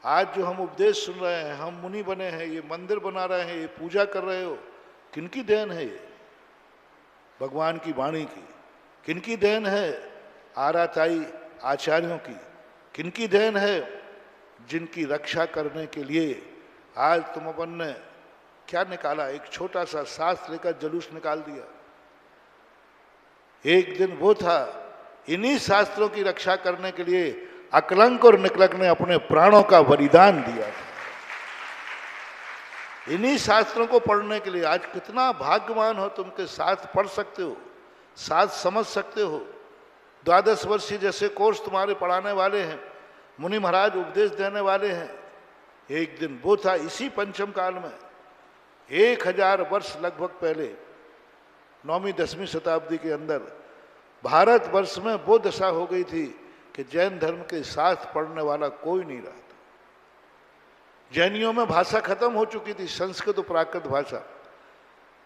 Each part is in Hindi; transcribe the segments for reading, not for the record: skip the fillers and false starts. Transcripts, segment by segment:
आज जो हम उपदेश सुन रहे हैं, हम मुनि बने हैं, ये मंदिर बना रहे हैं, ये पूजा कर रहे हो, किनकी देन है ये? भगवान की वाणी की। किनकी देन है? आराताई आचार्यों की। किनकी देन है? जिनकी रक्षा करने के लिए आज तुम अपन ने क्या निकाला? एक छोटा सा शास्त्र लेकर जुलूस निकाल दिया। एक दिन वो था, इन्हीं शास्त्रों की रक्षा करने के लिए अकलंक और निकलंक ने अपने प्राणों का बलिदान दिया था। इन्हीं शास्त्रों को पढ़ने के लिए आज कितना भाग्यवान हो तुम के साथ पढ़ सकते हो, साथ समझ सकते हो। 12 वर्षीय जैसे कोर्स तुम्हारे पढ़ाने वाले हैं, मुनि महाराज उपदेश देने वाले हैं। एक दिन वो था, इसी पंचम काल में 1000 वर्ष लगभग पहले, 9वीं 10वीं शताब्दी के अंदर भारतवर्ष में वो दशा हो गई थी कि जैन धर्म के साथ पढ़ने वाला कोई नहीं रहा था। जैनियों में भाषा खत्म हो चुकी थी, संस्कृत और प्राकृत भाषा।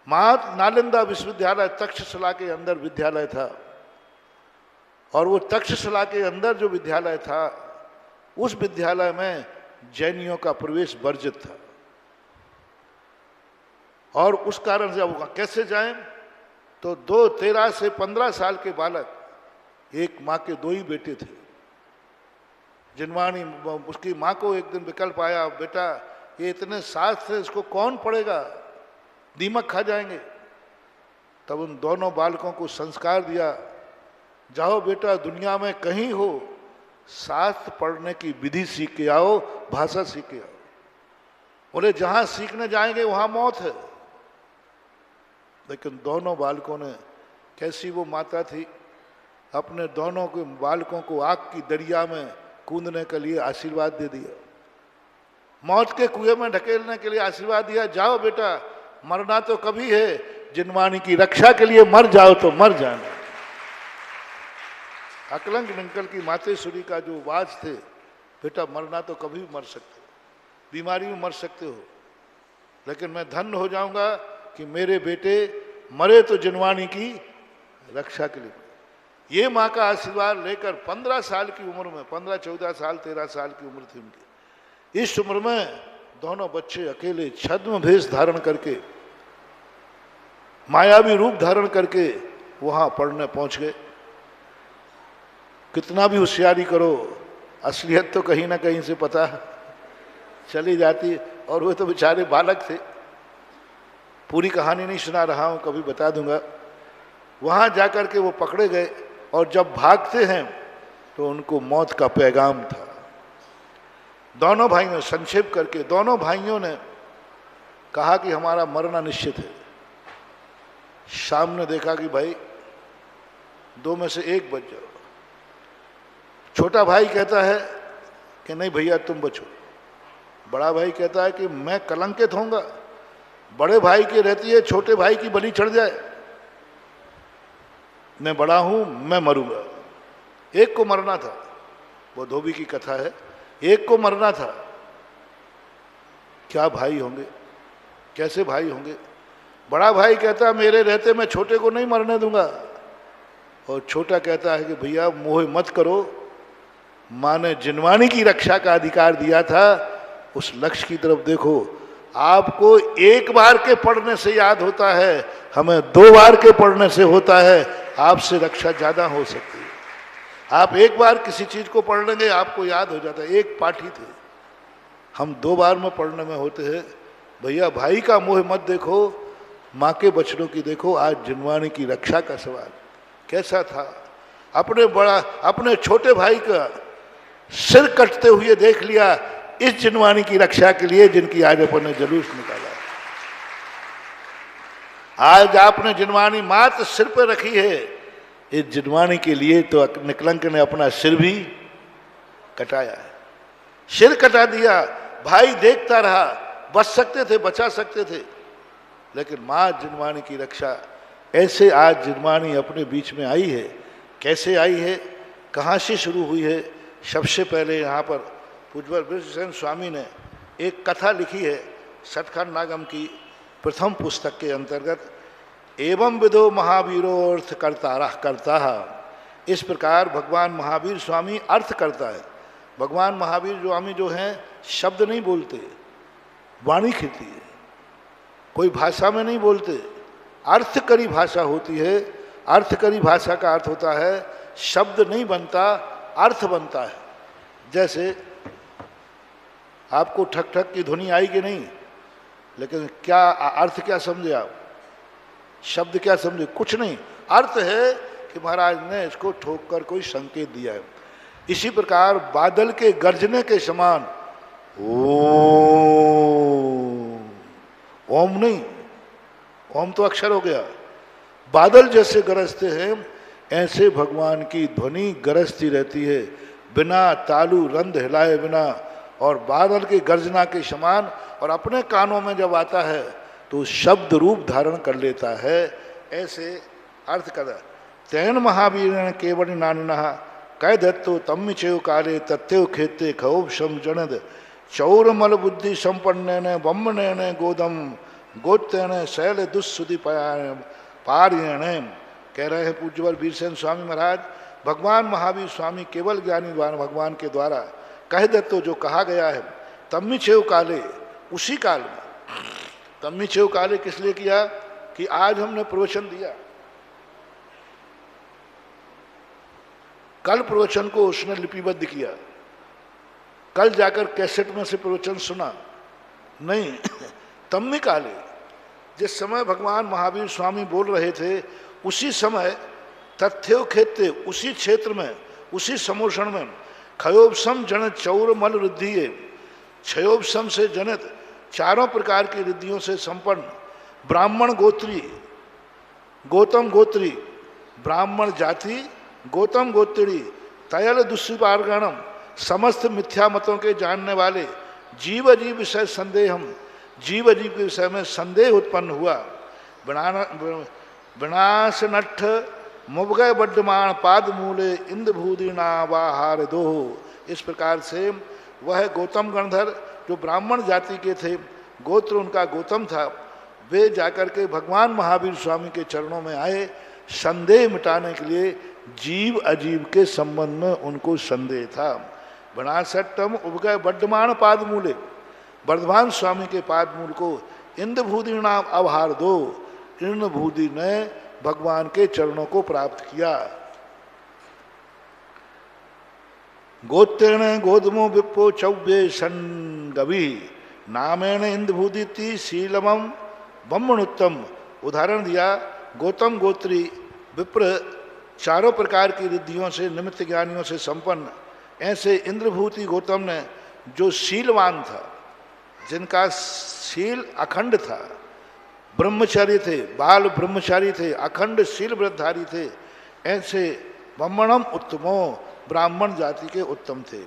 नालंदा विश्वविद्यालय तक्षशिला के अंदर विद्यालय था, और वो तक्षशिला के अंदर जो विद्यालय था, उस विद्यालय में जैनियों का प्रवेश वर्जित था। और उस कारण से अब कैसे जाएं? तो 13 से 15 साल के बालक, एक माँ के 2 ही बेटे थे। जिनवाणी, उसकी माँ को एक दिन विकल्प आया, बेटा ये इतने शास्त्र है, इसको कौन पढ़ेगा, दीमक खा जाएंगे। तब उन दोनों बालकों को संस्कार दिया, जाओ बेटा दुनिया में कहीं हो, शास्त्र पढ़ने की विधि सीख के आओ, भाषा सीख के आओ। बोले जहां सीखने जाएंगे वहां मौत है। लेकिन दोनों बालकों ने, कैसी वो माता थी, अपने दोनों के बालकों को आग की दरिया में कूदने के लिए आशीर्वाद दे दिया, मौत के कुएं में ढकेलने के लिए आशीर्वाद दिया। जाओ बेटा, मरना तो कभी है, जिनवाणी की रक्षा के लिए मर जाओ तो मर जाना। अकलंक निकल की मातेश्वरी का जो वाज थे, बेटा मरना तो कभी भी मर सकते हो, बीमारी में मर सकते हो, लेकिन मैं धन्य हो जाऊंगा कि मेरे बेटे मरे तो जिनवाणी की रक्षा के लिए। ये माँ का आशीर्वाद लेकर 15 साल की उम्र में, 15, 14 साल, 13 साल की उम्र थी उनकी, इस उम्र में दोनों बच्चे अकेले छद्म भेष धारण करके, मायावी रूप धारण करके वहां पढ़ने पहुंच गए। कितना भी होशियारी करो, असलियत तो कहीं ना कहीं से पता चली जाती। और वो तो बेचारे बालक थे, पूरी कहानी नहीं सुना रहा हूं, कभी बता दूंगा। वहां जाकर के वो पकड़े गए, और जब भागते हैं तो उनको मौत का पैगाम था। दोनों भाइयों, संक्षेप करके दोनों भाइयों ने कहा कि हमारा मरना निश्चित है। शाम ने देखा कि भाई 2 में से 1 बच जाओ। छोटा भाई कहता है कि नहीं भैया तुम बचो। बड़ा भाई कहता है कि मैं कलंकित होऊंगा, बड़े भाई की रहती है छोटे भाई की बलि चढ़ जाए, मैं बड़ा हूं, मैं मरूंगा। एक को मरना था, वो धोबी की कथा है, एक को मरना था। क्या भाई होंगे, कैसे भाई होंगे? बड़ा भाई कहता है मेरे रहते मैं छोटे को नहीं मरने दूंगा, और छोटा कहता है कि भैया मोह मत करो, माँ ने जिनवाणी की रक्षा का अधिकार दिया था, उस लक्ष्य की तरफ देखो। आपको 1 बार के पढ़ने से याद होता है, हमें 2 बार के पढ़ने से होता है। आपसे रक्षा ज्यादा हो सकती है। आप 1 बार किसी चीज को पढ़ लेंगे, आपको याद हो जाता है। एक पाठी थे, हम 2 बार में पढ़ने में होते हैं। भैया भाई का मोह मत देखो, माँ के बचनों की देखो। आज जिनवाणी की रक्षा का सवाल कैसा था? अपने छोटे भाई का सिर कटते हुए देख लिया, इस जिनवाणी की रक्षा के लिए जिनकी आज अपन ने जुलूस निकाला। आज आपने जिनवाणी मात्र सिर पर रखी है, इस जिनवाणी के लिए तो निकलंक ने अपना सिर भी कटाया है। सिर कटा दिया, भाई देखता रहा, बच सकते थे, बचा सकते थे, लेकिन मां जिनवाणी की रक्षा। ऐसे आज जिनवाणी अपने बीच में आई है। कैसे आई है, कहाँ से शुरू हुई है? सबसे पहले यहाँ पर पूज्य ब्रजसेन स्वामी ने एक कथा लिखी है सतखंड नागम की प्रथम पुस्तक के अंतर्गत, एवं विदो महावीरो अर्थ करता। इस प्रकार भगवान महावीर स्वामी अर्थ करता है। भगवान महावीर स्वामी जो हैं शब्द नहीं बोलते, वाणी खिलती है, कोई भाषा में नहीं बोलते, अर्थकरी भाषा होती है। अर्थकरी भाषा का अर्थ होता है शब्द नहीं बनता, अर्थ बनता है। जैसे आपको ठक ठक की ध्वनि आई कि नहीं, लेकिन क्या अर्थ क्या समझे आप? शब्द क्या समझे? कुछ नहीं। अर्थ है कि महाराज ने इसको ठोक कर कोई संकेत दिया है। इसी प्रकार बादल के गर्जने के समान ओम नहीं, ओम तो अक्षर हो गया। बादल जैसे गरजते हैं ऐसे भगवान की ध्वनि गरजती रहती है, बिना तालू रंध हिलाए बिना, और बादल की गर्जना के समान। और अपने कानों में जब आता है तो शब्द रूप धारण कर लेता है। ऐसे अर्थ कर तैन महावीर केवल नानिना कह दत्तो तम्म चेव काले तत्व खेते खौब शम जनद चौरमल बुद्धि संपन्न बम्मन गोदम गोत्न शैल दुस्सुदि पारियण। कह रहे हैं पूज्यवर वीरसेन स्वामी महाराज, भगवान महावीर स्वामी केवल ज्ञानी भगवान के द्वारा कह दत्तो जो कहा गया है तम्मी चेव काले, उसी काल में। तम्मी चेव काले किस लिए किया कि आज हमने प्रवचन दिया, कल प्रवचन को उसने लिपिबद्ध किया, कल जाकर कैसेट में से प्रवचन सुना नहीं। तम्मी काले, जिस समय भगवान महावीर स्वामी बोल रहे थे उसी समय तथ्यो खेते, उसी क्षेत्र में, उसी समोषण में क्षयोपम जनित चौर मल रिद्धि, क्षयोपम से जनित चारों प्रकार की रिद्धियों से संपन्न ब्राह्मण गोत्री, गौतम गोत्री, ब्राह्मण जाति, गौतम गोत्री, तयल दुष्पार्गणम, समस्त मिथ्या मतों के जानने वाले, जीव अजीव विषय संदेहम, जीव अजीव के विषय में संदेह उत्पन्न हुआ। विनाश नठ मुबगय बड्डमान पाद मूले इंद्रभूदिना वाहार दो। इस प्रकार से वह गौतम गणधर जो ब्राह्मण जाति के थे, गोत्र उनका गौतम था, वे जाकर के भगवान महावीर स्वामी के चरणों में आए संदेह मिटाने के लिए। जीव अजीव के संबंध में उनको संदेह था। विनाशट्टम उबगय बड्डमान पाद मूले, वर्धमान स्वामी के पाद मूल को इंद्रभूदि नाम अवहार दो, इंद्रभूदि ने भगवान के चरणों को प्राप्त किया। गोत्रेण गोदमो विप्पो चौव्य संगवी नामेण इंद्रभूदिति शीलमम ब्रह्मणुत्तम। उदाहरण दिया, गौतम गोत्री विप्र चारों प्रकार की रिद्धियों से निमित्त ज्ञानियों से संपन्न ऐसे इंद्रभूति गौतम ने, जो शीलवान था, जिनका शील अखंड था, ब्रह्मचारी थे, बाल ब्रह्मचारी थे, अखंड शील व्रतधारी थे, ऐसे ब्रह्मणम उत्तमो, ब्राह्मण जाति के उत्तम थे।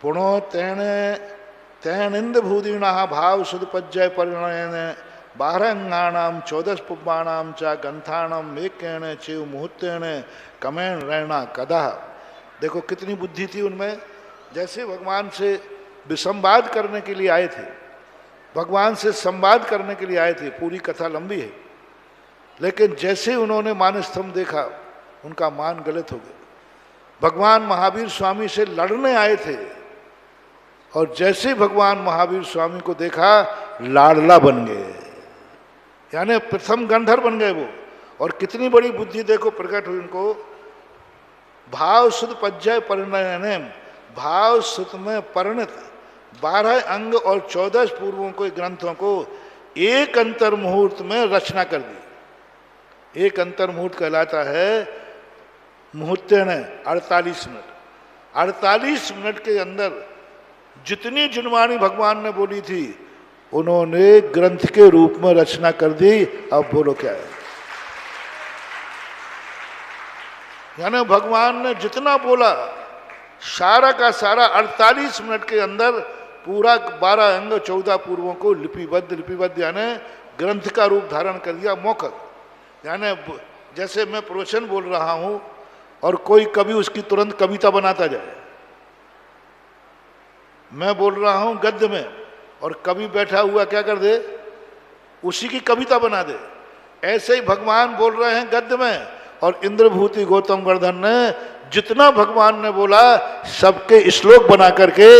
पुणो तैन इंद्रभूदिना भाव सुदपज्जय परिणयन 12 अंगाणाम 14 पुब्बाणाम चा गंथाणम मेकेण चेव मुहूर्तेण कमेण रहना कदा। देखो कितनी बुद्धि थी उनमें। जैसे भगवान से विसंवाद करने के लिए आए थे, भगवान से संवाद करने के लिए आए थे, पूरी कथा लंबी है, लेकिन जैसे उन्होंने मान स्तंभ देखा उनका मान गलत हो गया। भगवान महावीर स्वामी से लड़ने आए थे और जैसे भगवान महावीर स्वामी को देखा लाडला बन गए, यानी प्रथम गंधर्व बन गए वो। और कितनी बड़ी बुद्धि देखो प्रकट हुई उनको। भाव सुध पज्जय परिणय, भाव सुत में परिणत 12 अंग और 14 पूर्वों के ग्रंथों को एक अंतर मुहूर्त में रचना कर दी। एक अंतर मुहूर्त कहलाता है मुहूर्ते ने 48 मिनट। 48 मिनट के अंदर जितनी जुनवाणी भगवान ने बोली थी उन्होंने ग्रंथ के रूप में रचना कर दी। अब बोलो क्या है? यानी भगवान ने जितना बोला सारा का सारा 48 मिनट के अंदर पूरा 12 अंग 14 पूर्वों को लिपिबद्ध यानी ग्रंथ का रूप धारण कर दिया। मौखिक यानी जैसे मैं प्रवचन बोल रहा हूं और कोई कवि उसकी तुरंत कविता बनाता जाए। मैं बोल रहा हूं गद्य में और कवि बैठा हुआ क्या कर दे, उसी की कविता बना दे। ऐसे ही भगवान बोल रहे हैं गद्य में और इंद्रभूति गौतम वर्धन ने जितना भगवान ने बोला सबके श्लोक बना करके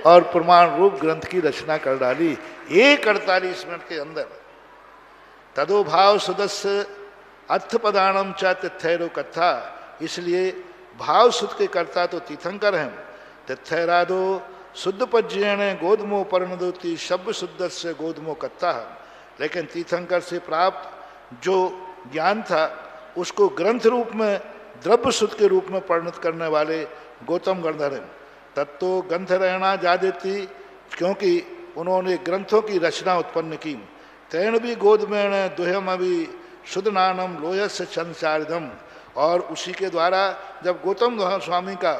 और प्रमाण रूप ग्रंथ की रचना कर डाली 48 मिनट के अंदर। तदो भाव सुदस्य अर्थ पदानम च तिथैरो कथा, इसलिए भाव सुद के कर्ता तो तीर्थंकर हैं। तिथैरादो शुद्ध पज्यण गोधमो परिणदोति शब्द शुद्ध से गोधमो कथा, लेकिन तीर्थंकर से प्राप्त जो ज्ञान था उसको ग्रंथ रूप में द्रव्य शुद्ध के रूप में परिणत करने वाले गौतम गणधर हैं। तत्तो ग्रंथ रहना जा देती, क्योंकि उन्होंने ग्रंथों की रचना उत्पन्न की। तैण भी गोदमेण दुहम अभी शुद्ध नानम लोयस संसारिदम, और उसी के द्वारा जब गौतम स्वामी का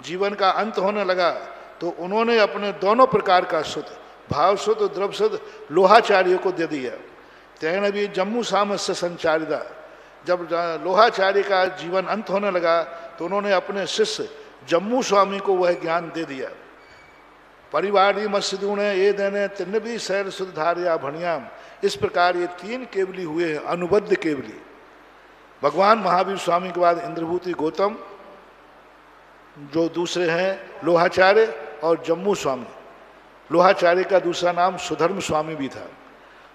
जीवन का अंत होने लगा तो उन्होंने अपने दोनों प्रकार का शुद्ध, भाव शुद्ध द्रव्य शुद्ध लोहाचार्यों को दे दिया। तैण भी जम्मू सामस्य संचारिदा, जब लोहाचार्य का जीवन अंत होने लगा तो उन्होंने अपने शिष्य जम्मू स्वामी को वह ज्ञान दे दिया। परिवारी मस्जिदूण ये देने तिन्न भी शैल सुधार्या भणियाम, इस प्रकार ये 3 केवली हुए हैं, अनुबद्ध केवली। भगवान महावीर स्वामी के बाद इंद्रभूति गौतम, जो दूसरे हैं लोहाचार्य और जम्मू स्वामी। लोहाचार्य का दूसरा नाम सुधर्म स्वामी भी था।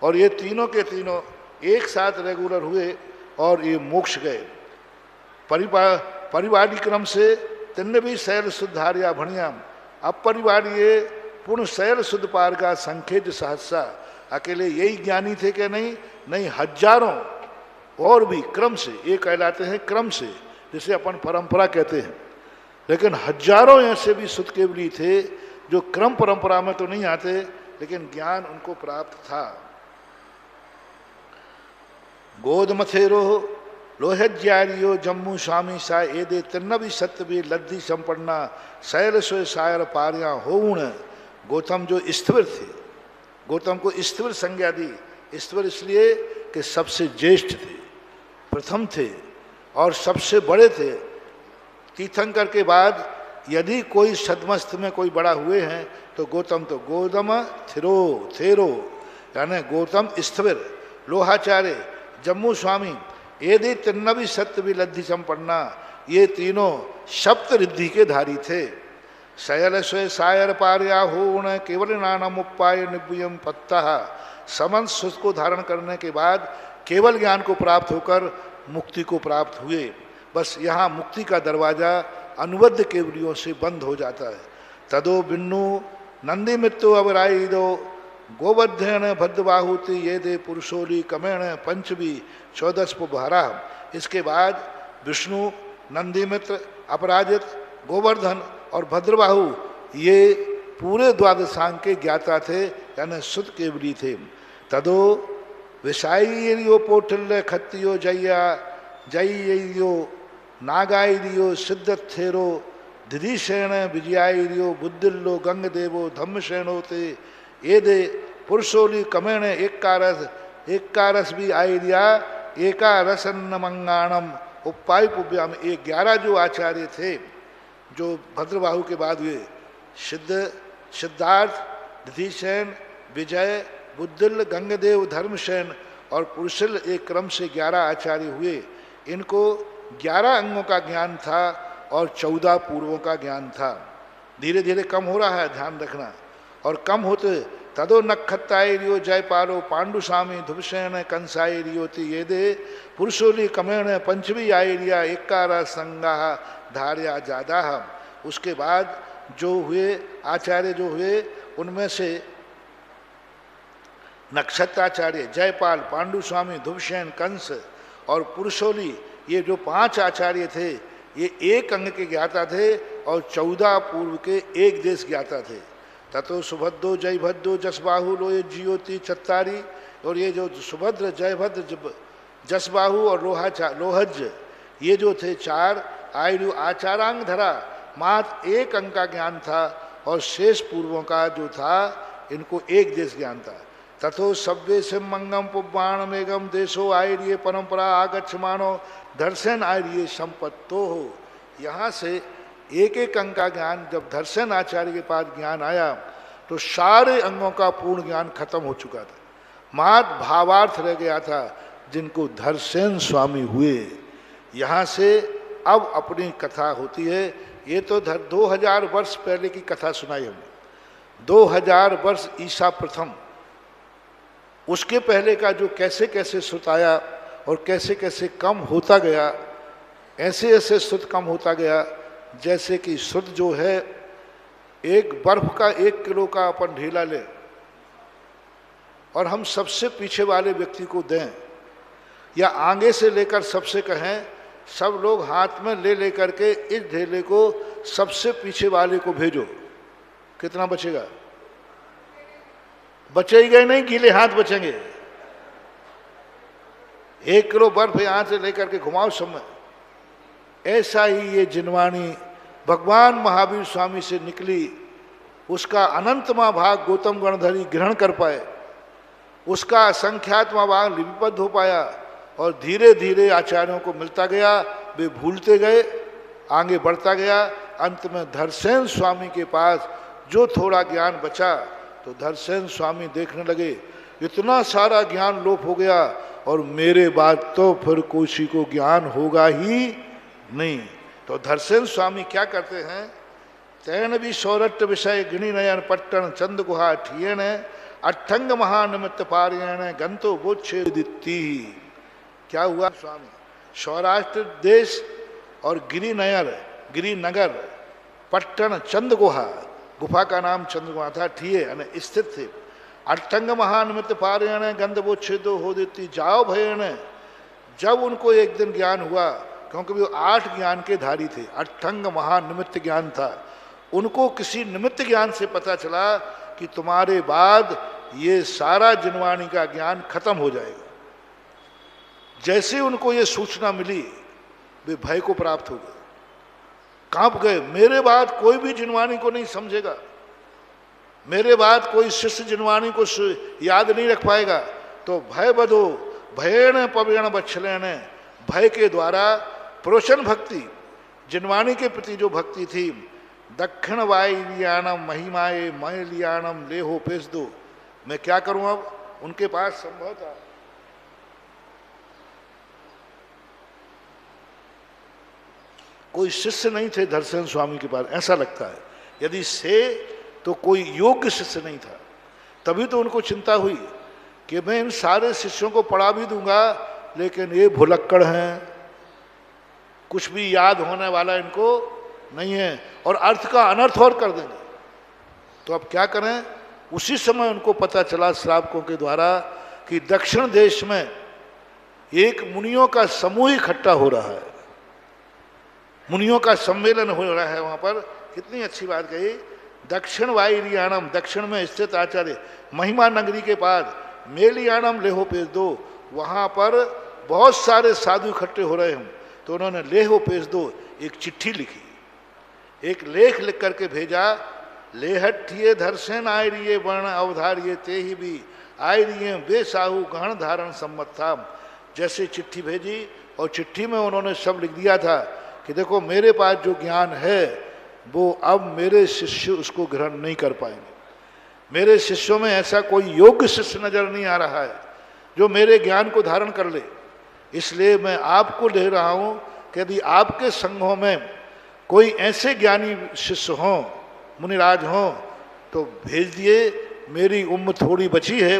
और ये तीनों के तीनों एक साथ रेगुलर हुए और ये मोक्ष गए। परिवारी क्रम से तिन्न भी शैल शुद्धार्या भणियाम, अपरिवार ये पूर्ण शैल शुद्ध पार का संखेज सहसा, अकेले यही ज्ञानी थे कि नहीं? नहीं, हजारों और भी क्रम से, ये कहलाते हैं क्रम से, जिसे अपन परंपरा कहते हैं, लेकिन हजारों ऐसे भी शुद्ध केवली थे जो क्रम परंपरा में तो नहीं आते, लेकिन ज्ञान उनको प्राप्त था। गोदमथेरो लोहज्यारियो जम्मू स्वामी सा एदे तिन्न भी सत्य भी लद्दी संपन्ना शैल स्व शायर पारिया होऊण। गौतम जो स्थिर थे, गौतम को स्थिर संज्ञा दी। स्थिर इसलिए कि सबसे ज्येष्ठ थे, प्रथम थे और सबसे बड़े थे। तीर्थंकर के बाद यदि कोई सदमस्त में कोई बड़ा हुए हैं तो गौतम, तो गोदम थेरो यानी गौतम स्थिर, लोहाचार्य, जम्मू स्वामी, यदि तिन्न भी सत्य भी लद्धी संपन्ना, ये तीनों सप्त रिद्धि के धारी थे। शयल स्व शायर पार्या होण केवल नानम उपाय निव्यम पत्ता, समन्त सुख को धारण करने के बाद केवल ज्ञान को प्राप्त होकर मुक्ति को प्राप्त हुए। बस यहाँ मुक्ति का दरवाजा अनुबद्ध केवलियों से बंद हो जाता है। तदो बिन्नु नंदी मित्तो अवराई दो गोबध्यन भद्रबाहुति ये दे पुरुषोली कमेण पंचवी 14 भारा। इसके बाद विष्णु, नंदी मित्र, अपराजित, गोवर्धन और भद्रबाहु ये पूरे द्वादशांग के ज्ञाता थे, यानी शुद्ध केवली थे। तदो विषाइयो पोठल्य खत्तियो जय्या जय्यो नागाइरियो सिद्धथेरो धिधिशेण विजयाइरियो बुद्धिल्लो गंग देवो धम्मशेणो ते ये दे पुरुषोली कमेण एक भी आइरिया एका रसन्न मंगाणम उपाय पुव्याम। ये 11 जो आचार्य थे जो भद्रबाहु के बाद हुए, सिद्धार्थ, धिधिशेन, विजय, बुद्धिल, गंगदेव, धर्मसेन और पुरुषिल, एक क्रम से 11 आचार्य हुए। इनको 11 अंगों का ज्ञान था और 14 पूर्वों का ज्ञान था। धीरे धीरे कम हो रहा है, ध्यान रखना। और कम होते तदो नक्षत्तायरियो जयपालो पांडुस्वामी धुभसेन कंसायरियोति ये दे पुरुषोली कमेण पंचवी आयरिया एकारा संगा धार्या जादा। उसके बाद जो हुए आचार्य जो हुए उनमें से नक्षत्राचार्य, जयपाल, पांडुस्वामी, धुभसेन, कंस और पुरुषोली, ये जो 5 आचार्य थे ये एक अंग के ज्ञाता थे और 14 पूर्व के एक देश ज्ञाता थे। ततो सुभद्रो जयभद्रो जसबाहु लोय जियोति चत्तारी। और ये जो सुभद्र, जयभद्र, जसबाहु और लोहज ये जो थे 4 आयु आचारांग धरा, मात्र एक अंग का ज्ञान था और शेष पूर्वों का जो था इनको एक देश ज्ञान था। तथो सव्य सिमंगम पुब्बाण मेघम देशो आयरिये परंपरा आगच्छमानो दर्शन आयरिये संपत्तो हो। यहाँ से एक एक अंग का ज्ञान जब दर्शन आचार्य के पास ज्ञान आया तो सारे अंगों का पूर्ण ज्ञान खत्म हो चुका था, मात्र भावार्थ रह गया था, जिनको धर्सेन स्वामी हुए। यहाँ से अब अपनी कथा होती है। ये तो 2000 वर्ष पहले की कथा सुनाई हमने, 2000 वर्ष ईसा प्रथम, उसके पहले का जो कैसे कैसे सुत आया और कैसे कैसे कम होता गया, ऐसे ऐसे सुत कम होता गया, जैसे कि सुत जो है एक बर्फ का 1 किलो का अपन ढेला ले और हम सबसे पीछे वाले व्यक्ति को दें, या आगे से लेकर सबसे कहें, सब लोग हाथ में ले लेकर के इस ढेले को सबसे पीछे वाले को भेजो, कितना बचेगा? बचेगा नहीं, गीले हाथ बचेंगे। 1 किलो बर्फ यहां से लेकर के घुमाओ सब में। ऐसा ही ये जिनवाणी भगवान महावीर स्वामी से निकली, उसका अनंतमा भाग गौतम गणधरी ग्रहण कर पाए, उसका असंख्यातमा भाग लिपिबद्ध हो पाया, और धीरे धीरे आचार्यों को मिलता गया, वे भूलते गए, आगे बढ़ता गया। अंत में धरसेन स्वामी के पास जो थोड़ा ज्ञान बचा, तो धरसेन स्वामी देखने लगे इतना सारा ज्ञान लोप हो गया, और मेरे बाद तो फिर किसी को ज्ञान होगा ही नहीं। तो धरसेन स्वामी क्या करते हैं, तैन भी सौरट्ट विषय गिणी नयन पट्टन चंद गुहा ठियन अठंग महानिमित्त पारियण गंतो बोच्छे दित्ती। क्या हुआ स्वामी, सौराष्ट्र देश और गिरिनगर पट्टन चंद गुहा, गुफा का नाम चंद गुहा था, ठिये यानी स्थित थे। अठंग महानिमित्त पारियण गंध बोच्छेदो हो देती जाओ भयण। जब उनको एक दिन ज्ञान हुआ, क्योंकि वो 8 ज्ञान के धारी थे, अठंग महानिमित्त ज्ञान था, उनको किसी निमित्त ज्ञान से पता चला कि तुम्हारे बाद ये सारा जिनवाणी का ज्ञान खत्म हो जाएगा। जैसे उनको ये सूचना मिली, वे भय को प्राप्त हो गए, कांप गए। मेरे बाद कोई भी जिनवाणी को नहीं समझेगा, मेरे बाद कोई शिष्य जिनवाणी को याद नहीं रख पाएगा। तो भय बधो भयण पवयण बच्छलेण, भय के द्वारा प्रोशन भक्ति, जिनवाणी के प्रति जो भक्ति थी, दक्षिण वायुलियाणम महिमाए मय लियाणम लेहो पेश दो। मैं क्या करूं, अब उनके पास संभव था, कोई शिष्य नहीं थे धरसेन स्वामी के पास, ऐसा लगता है। यदि से तो कोई योग्य शिष्य नहीं था। तभी तो उनको चिंता हुई कि मैं इन सारे शिष्यों को पढ़ा भी दूंगा, लेकिन ये भुलक्कड़ हैं, कुछ भी याद होने वाला इनको नहीं है, और अर्थ का अनर्थ और कर देंगे। तो अब क्या करें? उसी समय उनको पता चला श्रावकों के द्वारा कि दक्षिण देश में एक मुनियों का समूह इकट्ठा हो रहा है, मुनियों का सम्मेलन हो रहा है वहां पर। कितनी अच्छी बात कही, दक्षिण वायुलियाणम, दक्षिण में स्थित आचार्य, महिमा नगरी के पास मेलियाणम लेहो पेश दो, वहां पर बहुत सारे साधु इकट्ठे हो रहे हैं। तो उन्होंने लेहो पेश दो एक चिट्ठी लिखी, एक लेख लिख करके भेजा। लेहठिए धरसेन आय रिये वर्ण अवधारिये ते ही भी आय रिये वे साहू गहन धारण सम्मत था। जैसे चिट्ठी भेजी, और चिट्ठी में उन्होंने सब लिख दिया था कि देखो मेरे पास जो ज्ञान है वो अब मेरे शिष्य उसको ग्रहण नहीं कर पाएंगे, मेरे शिष्यों में ऐसा कोई योग्य शिष्य नजर नहीं आ रहा है जो मेरे ज्ञान को धारण कर ले। इसलिए मैं आपको ले रहा हूं कि यदि आपके संघों में कोई ऐसे ज्ञानी शिष्य हों, मुनिराज हों, तो भेज दिए। मेरी उम्र थोड़ी बची है,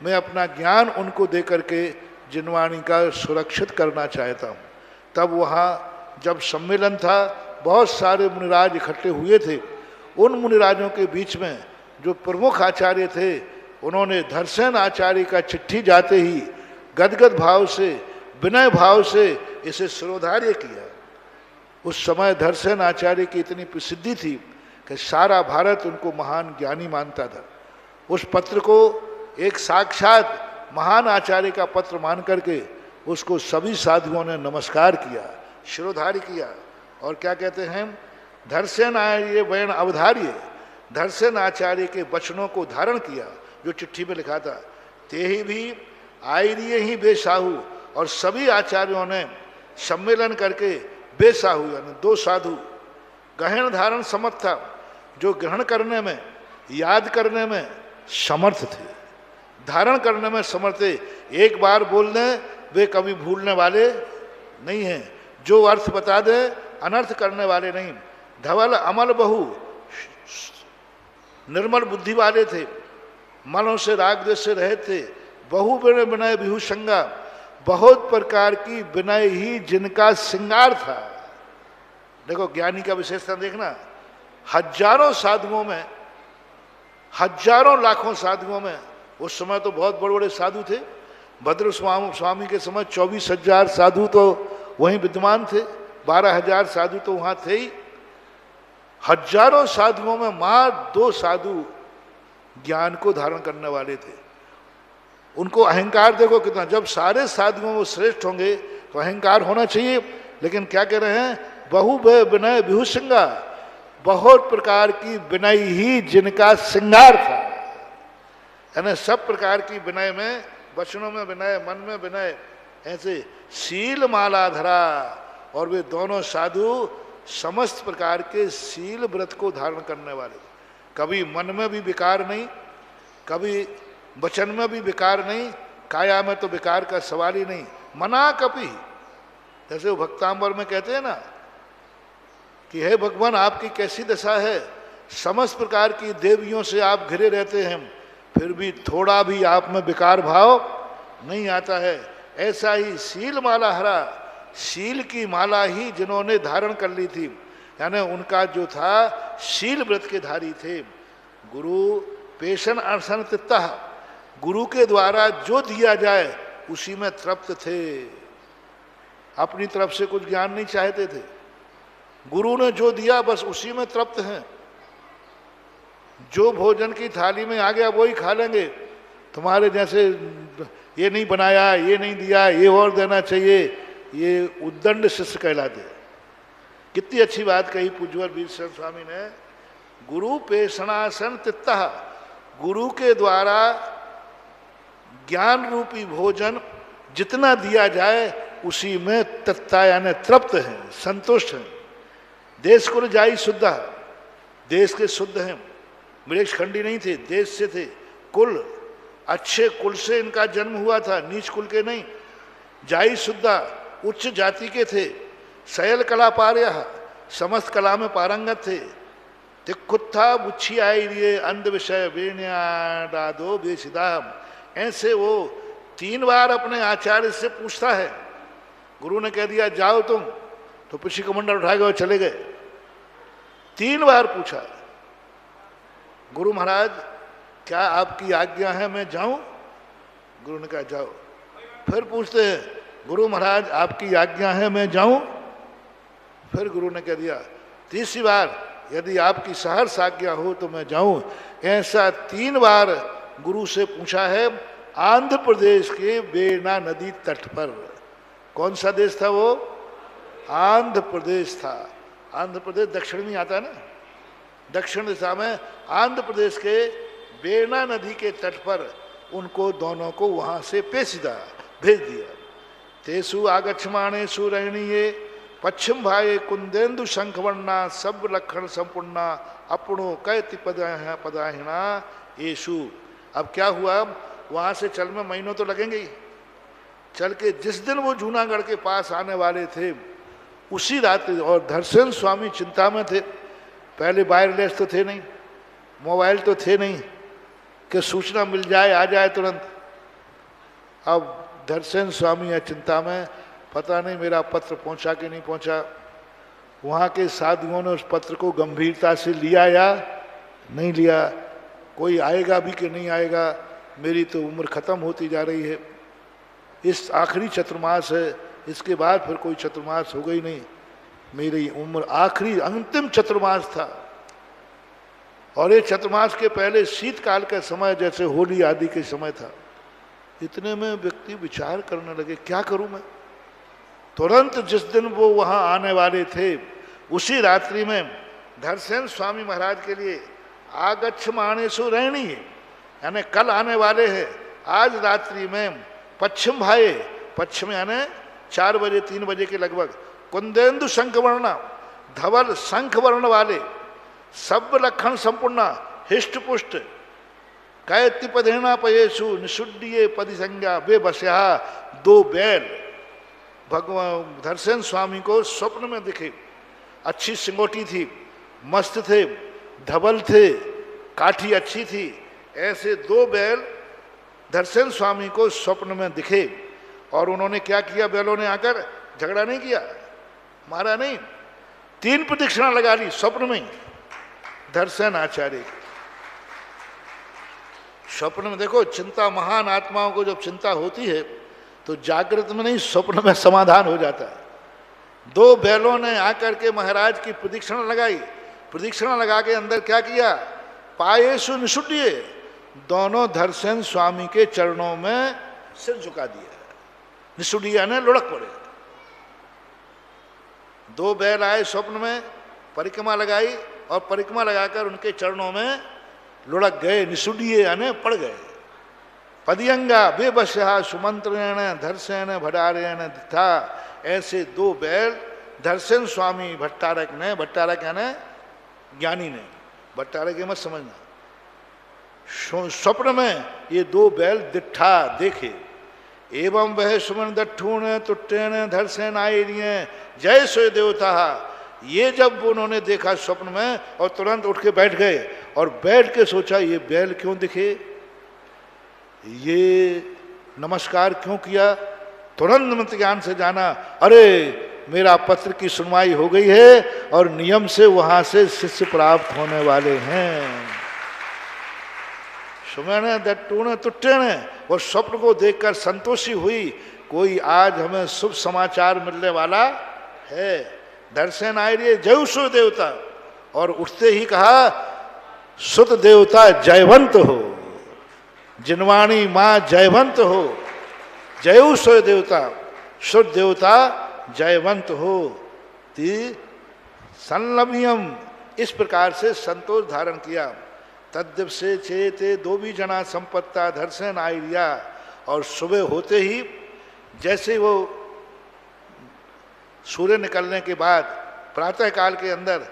मैं अपना ज्ञान उनको दे करके जिनवाणी का सुरक्षित करना चाहता हूँ। तब वहाँ जब सम्मेलन था, बहुत सारे मुनिराज इकट्ठे हुए थे। उन मुनिराजों के बीच में जो प्रमुख आचार्य थे, उन्होंने धरसेन आचार्य का चिट्ठी जाते ही गदगद भाव से, विनय भाव से इसे शिरोधार्य किया। उस समय धरसेन आचार्य की इतनी प्रसिद्धि थी कि सारा भारत उनको महान ज्ञानी मानता था। उस पत्र को एक साक्षात महान आचार्य का पत्र मान करके उसको सभी साधुओं ने नमस्कार किया, शिरोधार्य किया। और क्या कहते हैं, धरसेन आचार्य वयन अवधार्य, धरसेन आचार्य के वचनों को धारण किया जो चिट्ठी में लिखा था। ते ही भी आयरिये ही बेसाहू, और सभी आचार्यों ने सम्मेलन करके बेसाहू यानी 2 साधु गहन धारण समर्थ था, जो ग्रहण करने में, याद करने में समर्थ थे, धारण करने में समर्थ थे। एक बार बोलने वे कभी भूलने वाले नहीं हैं। जो अर्थ बता दे, अनर्थ करने वाले नहीं। धवल अमल बहु, निर्मल बुद्धि वाले थे, मनो से राग द्वेष से रहे थे। बहु विनय विनय विहु संगा, बहुत प्रकार की विनय ही जिनका श्रृंगार था। देखो ज्ञानी का विशेषता देखना, हजारों साधुओं में, हजारों लाखों साधुओं में, उस समय तो बहुत बड़े बड़े साधु थे। भद्र स्वामी के समय 24,000 साधु तो वहीं विद्यमान थे, 12,000 साधु तो वहां थे ही। हजारों साधुओं में मात्र 2 साधु ज्ञान को धारण करने वाले थे। उनको अहंकार देखो कितना, जब सारे साधुओं वो श्रेष्ठ होंगे तो अहंकार होना चाहिए, लेकिन क्या कह रहे हैं, बहु विनय विहु श्रृंगार, बहुत प्रकार की विनय ही जिनका श्रृंगार था। यानी सब प्रकार की विनय में, वचनों में विनय, मन में विनय, ऐसे शील माला धरा। और वे दोनों साधु समस्त प्रकार के शील व्रत को धारण करने वाले, कभी मन में भी विकार नहीं, कभी वचन में भी विकार नहीं, काया में तो विकार का सवाल ही नहीं। मना कपि, जैसे वो भक्तांबर में कहते हैं ना कि हे भगवान आपकी कैसी दशा है, समस्त प्रकार की देवियों से आप घिरे रहते हैं, फिर भी थोड़ा भी आप में विकार भाव नहीं आता है। ऐसा ही शील माला हरा, शील की माला ही जिन्होंने धारण कर ली थी, यानी उनका जो था शील व्रत के धारी थे। गुरु पेशन अर्शन तित्ता, गुरु के द्वारा जो दिया जाए उसी में तृप्त थे, अपनी तरफ से कुछ ज्ञान नहीं चाहते थे। गुरु ने जो दिया बस उसी में तृप्त हैं। जो भोजन की थाली में आ गया वही खा लेंगे, तुम्हारे जैसे ये नहीं बनाया, ये नहीं दिया, ये और देना चाहिए, ये उद्दंड शिष्य कहलाते। कितनी अच्छी बात कही पूज्यवर वीर शरण स्वामी ने, गुरु पेषणासन तित्ता, गुरु के द्वारा ज्ञान रूपी भोजन जितना दिया जाए उसी में तत्ता यानी तृप्त हैं, संतुष्ट हैं। देश कुल जाई शुद्ध, देश के शुद्ध हैं, मृक्ष खंडी नहीं थे, देश से थे। कुल अच्छे कुल से इनका जन्म हुआ था, नीच कुल के नहीं। जाई शुद्धा, उच्च जाति के थे। शयल कला पार्य, समस्त कला में पारंगत थे। तिक्कुत्था बुच्छी आई लिए अंध विषय वेण्या डादो बेसिदाम, ऐसे वो 3 बार अपने आचार्य से पूछता है। गुरु ने कह दिया जाओ तुम, तो पिछी कमंडल उठा गए, चले गए। 3 बार पूछा, गुरु महाराज क्या आपकी आज्ञा है मैं जाऊं? गुरु ने कहा जाओ। फिर पूछते हैं, गुरु महाराज आपकी आज्ञा है मैं जाऊं? फिर गुरु ने कह दिया 3री बार, यदि आपकी सहर्ष आज्ञा हो तो मैं जाऊं। ऐसा 3 बार गुरु से पूछा है। आंध्र प्रदेश के बेना नदी तट पर, कौन सा देश था वो? आंध्र प्रदेश था। आंध्र प्रदेश दक्षिण में आता है ना, दक्षिण दिशा में आंध्र प्रदेश के बेना नदी के तट पर उनको दोनों को वहां से पेशिदा भेज दिया। तेसु आगच्छमाणेषु रैणीये पश्चिम भाए कुंदेन्दु शंखवर्णा सब लक्षण संपूर्णा अपनो कैति पदाहिना येषु। अब क्या हुआ, वहां से चल में महीनों तो लगेंगे ही। चल के जिस दिन वो जूनागढ़ के पास आने वाले थे उसी रात्रि, और धरसेन स्वामी चिंता में थे। पहले वायरलेस तो थे नहीं, मोबाइल तो थे नहीं कि सूचना मिल जाए आ जाए तुरंत। अब धरसेन स्वामी या चिंता में, पता नहीं मेरा पत्र पहुंचा कि नहीं पहुंचा। वहाँ के साधुओं ने उस पत्र को गंभीरता से लिया या नहीं लिया, कोई आएगा भी कि नहीं आएगा। मेरी तो उम्र खत्म होती जा रही है, इस आखिरी चतुर्मास है, इसके बाद फिर कोई चतुर्मास होगा ही नहीं। मेरी उम्र आखिरी अंतिम चतुर्मास था, और ये चतुर्मास के पहले शीतकाल का समय जैसे होली आदि के समय था। इतने में व्यक्ति विचार करने लगे क्या करूं मैं। तुरंत जिस दिन वो वहां आने वाले थे उसी रात्रि में धरसेन स्वामी महाराज के लिए आगच्छमाणेषु रैणीये, यानी कल आने वाले हैं, आज रात्रि में पश्चिम भाए, पश्चिम यानी 4 बजे 3 बजे के लगभग, कुंदेन्दु शंखवर्ण, धवल शंख वर्ण वाले, सब लक्षण संपूर्ण, हिष्ट पुष्ट, कैति पदेना पयेशु निषुड्डिये पदि संज्ञा, वे बस्या 2 बैल, भगवान धरसेन स्वामी को स्वप्न में दिखे। अच्छी सिंगोटी थी, मस्त थे, धवल थे, काठी अच्छी थी। ऐसे दो बैल धरसेन स्वामी को स्वप्न में दिखे। और उन्होंने क्या किया, बैलों ने आकर झगड़ा नहीं किया, मारा नहीं, 3 प्रदक्षिणा लगा ली स्वप्न में। धरसेन आचार्य स्वप्न में, देखो चिंता, महान आत्माओं को जब चिंता होती है तो जागृत में नहीं स्वप्न में समाधान हो जाता है। 2 बैलों ने आकर के महाराज की प्रदक्षिणा लगाई। प्रदक्षिणा लगा के अंदर क्या किया, पायेषु निषुड्य, दोनों धरसेन स्वामी के चरणों में सिर झुका दिया। निषुड्य ने लुढ़क पड़े। 2 बैल आए स्वप्न में, परिक्रमा लगाई और परिक्रमा लगाकर उनके चरणों में लुढ़क गए। निषुड्य यानी पड़ गए। पदियंगा बेबस्या सुमंत्रेण धरसेन भटारेण था। ऐसे 2 बैल धरसेन स्वामी भट्टारक ने, भट्टारक यानी ज्ञानी ने, भट्टारक ये मत समझना, स्वप्न में ये 2 बैल दिट्ठा देखे। एवं वह सुमन दट्ठूण तुट्टेण धरसेन आये जय सोय देवता। ये जब उन्होंने देखा स्वप्न में और तुरंत उठ के बैठ गए और बैठ के सोचा ये बैल क्यों दिखे, ये नमस्कार क्यों किया। तुरंत मत ज्ञान से जाना, अरे मेरा पत्र की सुनवाई हो गई है और नियम से वहां से शिष्य प्राप्त होने वाले हैं। सुमन दट्टूण तुट्टेण, और स्वप्न को देखकर संतोषी हुई, कोई आज हमें शुभ समाचार मिलने वाला है। धरसेन आये जय सु देवता, और उठते ही कहा सुत देवता जयवंत हो, जिनवाणी माँ जयवंत हो, जय सु देवता, सुत देवता जयवंत हो। ती संलभ्यम, इस प्रकार से संतोष धारण किया। तद्दिव से चेते 2 भी जना संपत्ता धरसेन आइरिया। और सुबह होते ही जैसे वो सूर्य निकलने के बाद प्रातः काल के अंदर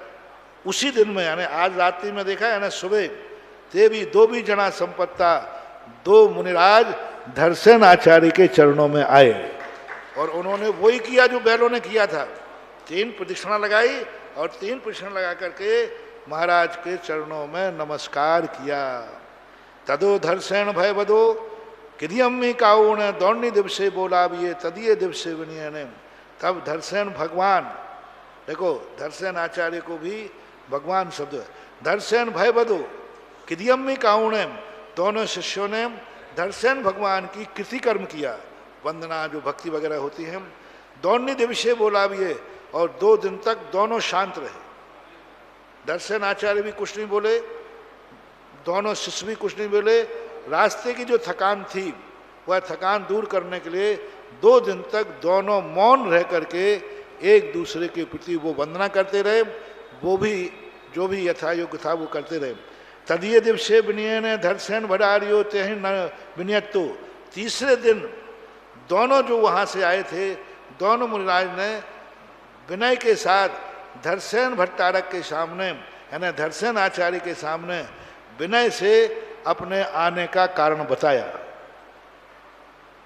उसी दिन में, यानी आज रात्रि में देखा है ना, सुबह ते भी 2 भी जना संपत्ता, 2 मुनिराज धरसेन आचार्य के चरणों में आए और उन्होंने वही किया जो बैलों ने किया था। 3 प्रदक्षिणा लगाई और 3 प्रदक्षिणा लगा करके महाराज के चरणों में नमस्कार किया। तदो धरसेन भय बदो किदियम्मी काउण दौड़नी दिवसे बोला भी ये तदीय दिवसे बनिए ने। तब धरसेन भगवान, देखो धरसेन आचार्य को भी भगवान शब्द है। धरसेन भय बदो किदियम्मी काउण, दोनों शिष्यों ने धरसेन भगवान की कृति कर्म किया, वंदना जो भक्ति वगैरह होती है। दौड़नी दिवसे बोला भी ये, और 2 दिन तक दोनों शांत रहे। धरसेन आचार्य भी कुछ नहीं बोले, दोनों शिष्य भी कुछ नहीं बोले। रास्ते की जो थकान थी वह थकान दूर करने के लिए 2 दिन तक दोनों मौन रह करके एक दूसरे के प्रति वो वंदना करते रहे। वो भी जो भी यथायोग्य था वो करते रहे। तदीय दिवसे विनय ने धरसेन भडारियो तेहि न विनयत्तो। तीसरे दिन दोनों जो वहाँ से आए थे, दोनों मुनिराज ने विनय के साथ धरसेन भट्टारक के सामने, यानी धरसेन आचार्य के सामने विनय से अपने आने का कारण बताया।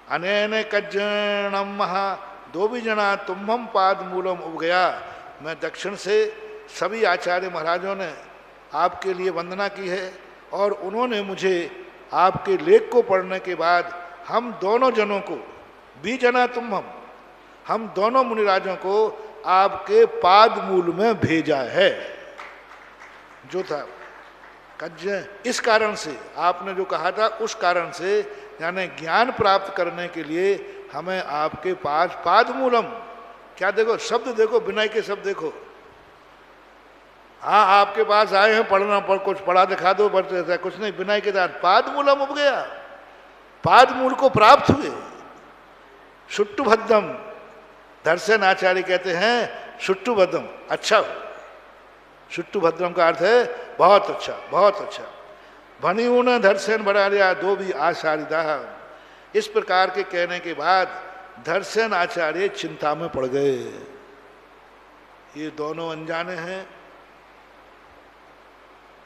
अनेन कज्जनम महा 2 भी जना तुम्हम पाद मूलम उब गया। मैं दक्षिण से सभी आचार्य महाराजों ने आपके लिए वंदना की है और उन्होंने मुझे आपके लेख को पढ़ने के बाद हम दोनों जनों को, 20 जना तुम्हम, हम दोनों मुनिराजों को आपके पाद मूल में भेजा है। जो था कज्ज, इस कारण से आपने जो कहा था उस कारण से, यानी ज्ञान प्राप्त करने के लिए हमें आपके पास पाद मूलम, क्या देखो शब्द देखो, विनय के शब्द देखो। हाँ आपके पास आए हैं, पढ़ना पढ़, कुछ पढ़ा दिखा दो, बस ऐसा कुछ नहीं। विनय के साथ पाद मूलम उब गया, पाद मूल को प्राप्त हुए। सुट्टु भद्दम, धरसेन आचार्य कहते हैं सुट्टु भद्रम, अच्छा। सुट्टु भद्रम का अर्थ है बहुत अच्छा, बहुत अच्छा। भनिऊन धरसेन बढ़ारिया 2 भी आचार्यदा। इस प्रकार के कहने के बाद धरसेन आचार्य चिंता में पड़ गए। ये दोनों अनजाने हैं,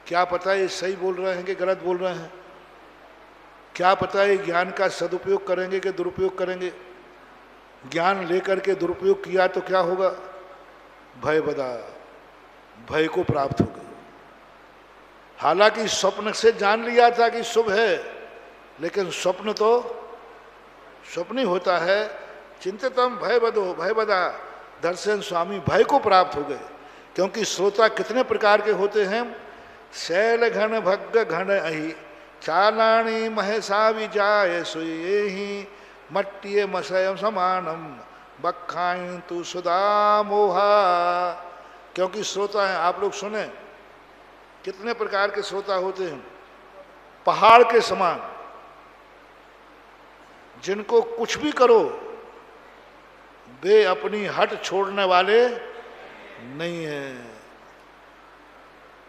क्या पता ये सही बोल रहे हैं कि गलत बोल रहे हैं, क्या पता ये ज्ञान का सदुपयोग करेंगे कि दुरुपयोग करेंगे। ज्ञान लेकर के दुरुपयोग किया तो क्या होगा? भय बदा, भय को प्राप्त होगा। हालांकि स्वप्न से जान लिया था कि शुभ है, लेकिन स्वप्न तो स्वप्न ही होता है। चिंतितम भय बदो भय बदा, दर्शन स्वामी भय को प्राप्त हो गए। क्योंकि श्रोता कितने प्रकार के होते हैं? शैल घन भग्ग घन अहि, चालाणी महेशा विजाय सुये ही, मट्टिये मशय समानम, बखाई तु सुधा मोहा। क्योंकि श्रोता हैं, आप लोग सुने कितने प्रकार के श्रोता होते हैं? पहाड़ के समान, जिनको कुछ भी करो वे अपनी हट छोड़ने वाले नहीं हैं।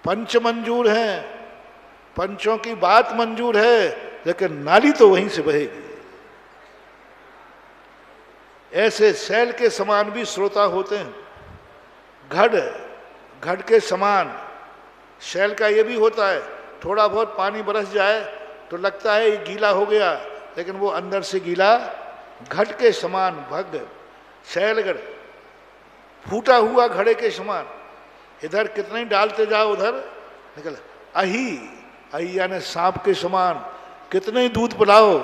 पंच मंजूर हैं, पंचों की बात मंजूर है, लेकिन नाली तो वहीं से बहेगी। ऐसे शैल के समान भी श्रोता होते हैं। घड़ के समान शैल का ये भी होता है, थोड़ा बहुत पानी बरस जाए तो लगता है ये गीला हो गया, लेकिन वो अंदर से गीला। घट के समान भग्ग शैलगढ़, फूटा हुआ घड़े के समान। इधर कितने ही डालते जाओ उधर निकल। अही, अही यानी सांप के समान, कितने ही दूध पिलाओ।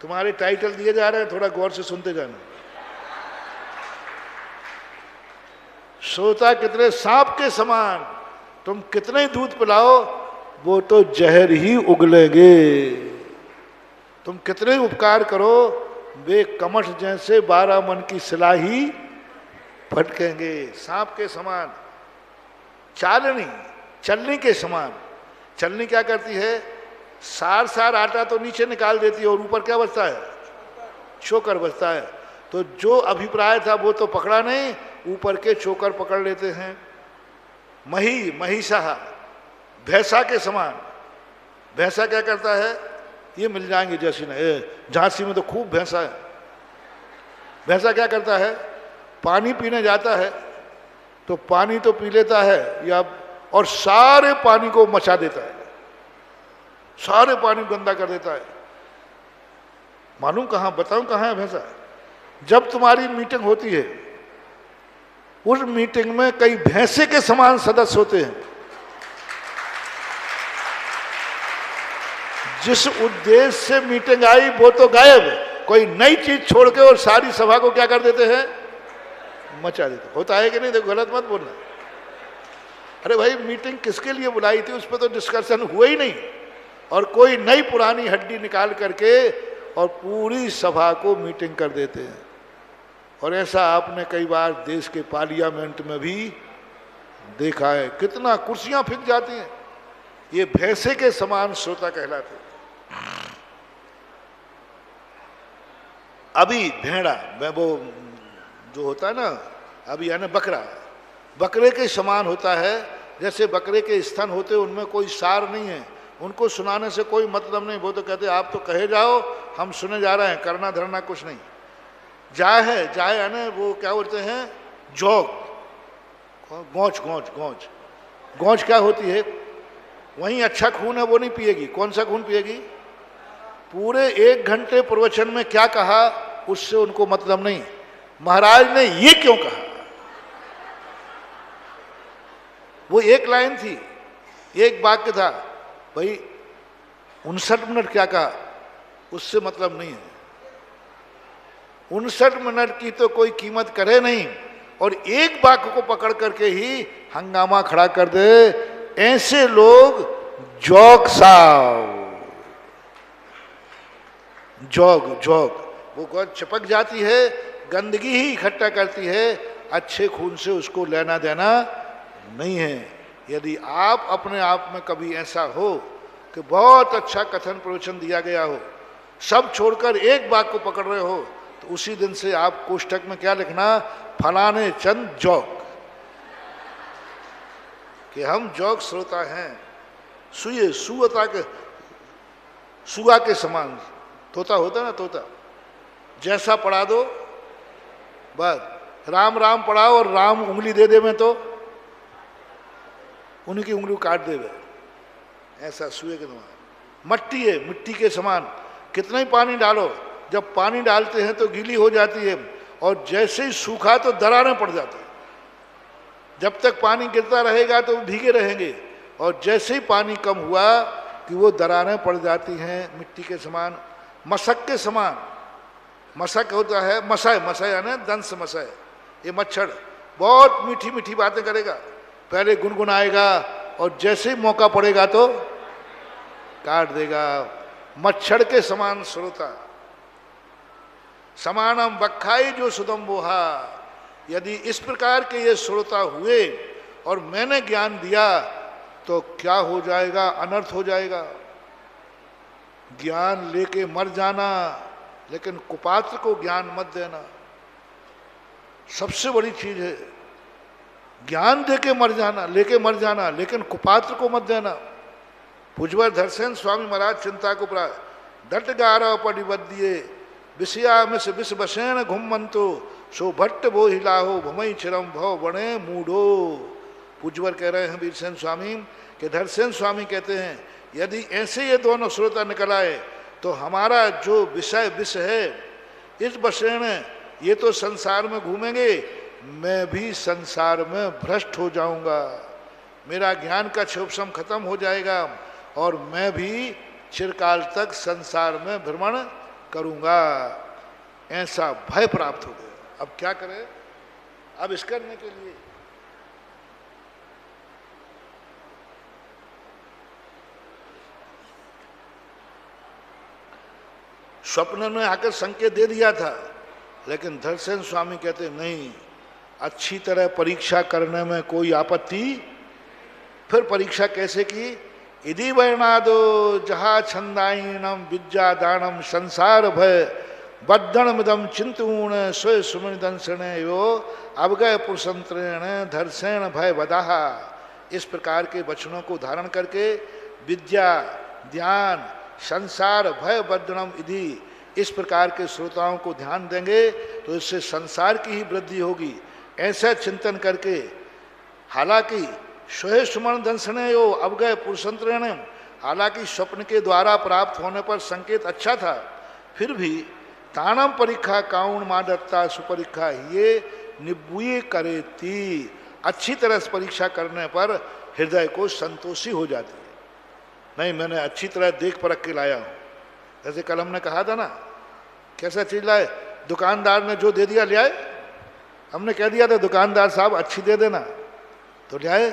तुम्हारे टाइटल दिए जा रहे हैं, थोड़ा गौर से सुनते जाना। श्रोता कितने सांप के समान, तुम कितने ही दूध पिलाओ वो तो जहर ही उगलेंगे। तुम कितने ही उपकार करो वे कमठ जैसे 12 मन की सिला ही फटकेंगे। सांप के समान। चालनी, चलनी के समान। चलनी क्या करती है? सार सार आटा तो नीचे निकाल देती है और ऊपर क्या बचता है? चोकर बचता है। तो जो अभिप्राय था वो तो पकड़ा नहीं, ऊपर के चोकर पकड़ लेते हैं। मही, महिषा, भैंसा के समान। भैंसा क्या करता है? ये मिल जाएंगे जैसी ना, झांसी में तो खूब भैंसा है। भैंसा क्या करता है? पानी पीने जाता है तो पानी तो पी लेता है या, और सारे पानी को मचा देता है, सारे पानी गंदा कर देता है। मालूम कहाँ, बताऊं कहाँ है भैंसा? जब तुम्हारी मीटिंग होती है, उस मीटिंग में कई भैंसे के समान सदस्य होते हैं। जिस उद्देश्य से मीटिंग आई वो तो गायब, कोई नई चीज छोड़ के और सारी सभा को क्या कर देते हैं? मचा देते। होता है कि नहीं? देखो, गलत मत बोलना। अरे भाई, मीटिंग किसके लिए बुलाई थी? उस पर तो डिस्कशन हुआ ही नहीं, और कोई नई पुरानी हड्डी निकाल करके और पूरी सभा को मीटिंग कर देते हैं। और ऐसा आपने कई बार देश के पार्लियामेंट में भी देखा है, कितना कुर्सियां फिक जाती हैं। ये भैंसे के समान श्रोता कहलाते हैं। अभी भेड़ा, वो जो होता है ना, अभी यानी बकरा, बकरे के समान होता है। जैसे बकरे के स्तन होते, उनमें कोई सार नहीं है, उनको सुनाने से कोई मतलब नहीं। वो तो कहते आप तो कहे जाओ, हम सुने जा रहे हैं, करना धरना कुछ नहीं। जाय है, जाय यानी वो क्या बोलते हैं? जोग, गौच, गौच, गौच। गौच क्या होती है? वहीं अच्छा खून है वो नहीं पिएगी। कौन सा खून पिएगी? पूरे 1 घंटे प्रवचन में क्या कहा उससे उनको मतलब नहीं। महाराज ने ये क्यों कहा? वो एक लाइन थी, एक वाक्य था, भाई 59 मिनट क्या कहा उससे मतलब नहीं है। 59 मिनट की तो कोई कीमत करे नहीं, और एक वाक्य को पकड़ करके ही हंगामा खड़ा कर दे। ऐसे लोग जोग साव, जोग, जोग, वो गौर चिपक जाती है, गंदगी ही इकट्ठा करती है, अच्छे खून से उसको लेना देना नहीं है। यदि आप अपने आप में कभी ऐसा हो कि बहुत अच्छा कथन प्रवचन दिया गया हो, सब छोड़कर एक बात को पकड़ रहे हो, तो उसी दिन से आप कोष्ठक में क्या लिखना? फलाने चंद जोग, कि हम जोग श्रोता हैं। सुए, सुअता के, सुआ के समान। तोता होता ना, तोता जैसा पढ़ा दो बस, राम राम पढ़ाओ और राम उंगली दे दे में तो उनकी उंगली काट देवे। ऐसा सुए के समान। मट्टी है, मिट्टी के समान, कितना ही पानी डालो जब पानी डालते हैं तो गीली हो जाती है, और जैसे ही सूखा तो दरारें पड़ जाती हैं। जब तक पानी गिरता रहेगा तो भीगे रहेंगे, और जैसे ही पानी कम हुआ कि वो दरारें पड़ जाती हैं, मिट्टी के समान, मशक के समान। मशक होता है मसाए, मसाए यानी दंश मसाए। ये मच्छर बहुत मीठी मीठी बातें करेगा, पहले गुनगुनाएगा और जैसे ही मौका पड़ेगा तो काट देगा। मच्छर के समान श्रोता, समानम बखाई जो सुदम्बोहा। यदि इस प्रकार के ये श्रोता हुए और मैंने ज्ञान दिया तो क्या हो जाएगा, अनर्थ हो जाएगा। ज्ञान लेके मर जाना, लेकिन कुपात्र को ज्ञान मत देना, सबसे बड़ी चीज है। ज्ञान देके मर जाना, लेके मर जाना, लेकिन कुपात्र को मत देना। पूज्यवर धरसेन स्वामी महाराज चिंता को प्राय दट गारा पडिबद्ये विषया में से विष बसेन घुमंतो सो भट्ट वो हिलाहो भमई चिरम भव बणे मूढ़ो। पूज्यवर कह रहे हैं वीरसेन स्वामी के धरसेन स्वामी कहते हैं, यदि ऐसे ये दोनों श्रोता निकल आए तो हमारा जो विषय विष है, इस बसेन ये तो संसार में घूमेंगे, मैं भी संसार में भ्रष्ट हो जाऊंगा, मेरा ज्ञान का क्षोभसम खत्म हो जाएगा और मैं भी चिरकाल तक संसार में भ्रमण करूंगा। ऐसा भय प्राप्त हो गया। अब क्या करें? अब इस करने के लिए स्वप्न ने आकर संकेत दे दिया था, लेकिन धरसेन स्वामी कहते नहीं, अच्छी तरह परीक्षा करने में कोई आपत्ति। फिर परीक्षा कैसे की? यदि वर्णादो जहा छंदाइनम विद्या दानम संसार भय बद्धन मिदम चिंतूण स्वय सुमन दंशन यो अवगय पुरुषंत्रेण धरसेन भय बदाहा। इस प्रकार के वचनों को धारण करके विद्या ध्यान संसार भय बद्धनम इधि, इस प्रकार के श्रोताओं को ध्यान देंगे तो इससे संसार की ही वृद्धि होगी। ऐसा चिंतन करके, हालांकि स्वय सुमन दंशन यो अवगय पुरुषंत्रेण, हालांकि स्वप्न के द्वारा प्राप्त होने पर संकेत अच्छा था, फिर भी तानम परीक्षा काउण मादत्ता सुपरीक्षा ये निबुए करे थी। अच्छी तरह से परीक्षा करने पर हृदय को संतोषी हो जाती है। नहीं, मैंने अच्छी तरह देख परख के लाया हूँ। जैसे कल हमने कहा था ना, कैसा चीज लाए? दुकानदार ने जो दे दिया ले आए। हमने कह दिया था दुकानदार साहब अच्छी दे देना, तो ले आए?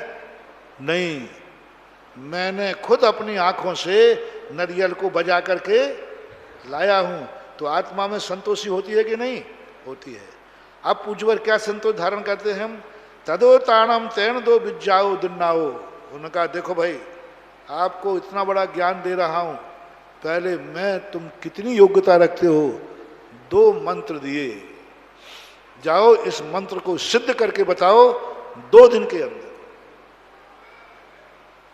नहीं, मैंने खुद अपनी आंखों से नारियल को बजा करके लाया हूँ। तो आत्मा में संतोषी होती है कि नहीं होती है? अब पूज्यवर क्या संतोष धारण करते हैं हम? तदो ताणम तैन दो विज्जाओ दुन्नाओ। उन्होंने कहा देखो भाई, आपको इतना बड़ा ज्ञान दे रहा हूँ, पहले मैं तुम कितनी योग्यता रखते हो, 2 मंत्र दिए, जाओ इस मंत्र को सिद्ध करके बताओ 2 दिन के अंदर।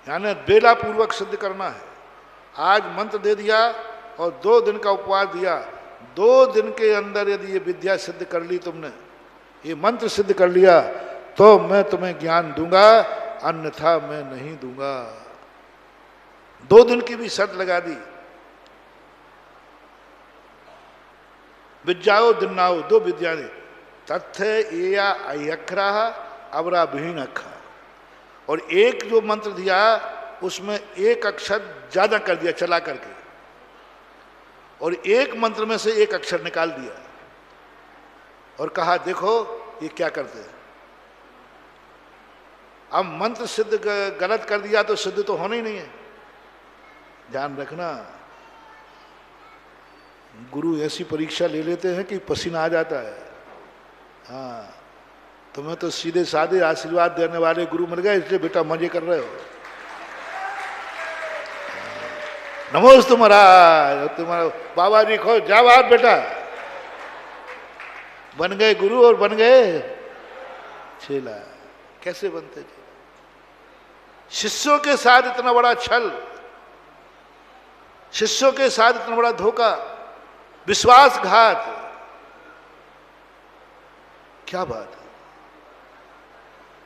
यानी बेला पूर्वक सिद्ध करना है। आज मंत्र दे दिया और 2 दिन का उपवास दिया। 2 दिन के अंदर यदि ये विद्या सिद्ध कर ली तुमने, ये मंत्र सिद्ध कर लिया, तो मैं तुम्हें ज्ञान दूंगा, अन्यथा मैं नहीं दूंगा। 2 दिन की भी शर्त लगा दी। विद्याओ दिन्नाओ, 2 विद्या दी। तथ्य एया अयखरा अवरा विहीन अखा। और एक जो मंत्र दिया उसमें 1 अक्षर ज्यादा कर दिया चला करके, और एक मंत्र में से 1 अक्षर निकाल दिया और कहा देखो ये क्या करते हैं। अब मंत्र सिद्ध गलत कर दिया तो सिद्ध तो होना ही नहीं है। ध्यान रखना, गुरु ऐसी परीक्षा ले लेते हैं कि पसीना आ जाता है। हाँ, तुम्हें तो सीधे साधे आशीर्वाद देने वाले गुरु मिल गए, इसलिए बेटा मजे कर रहे हो। नमोस्तु महाराज, तुम्हारा बाबा जी खो जा बाहर बेटा। बन गए गुरु और बन गए चेला। कैसे बनते थे? शिष्यों के साथ इतना बड़ा छल, शिष्यों के साथ इतना बड़ा धोखा, विश्वासघात, क्या बात है।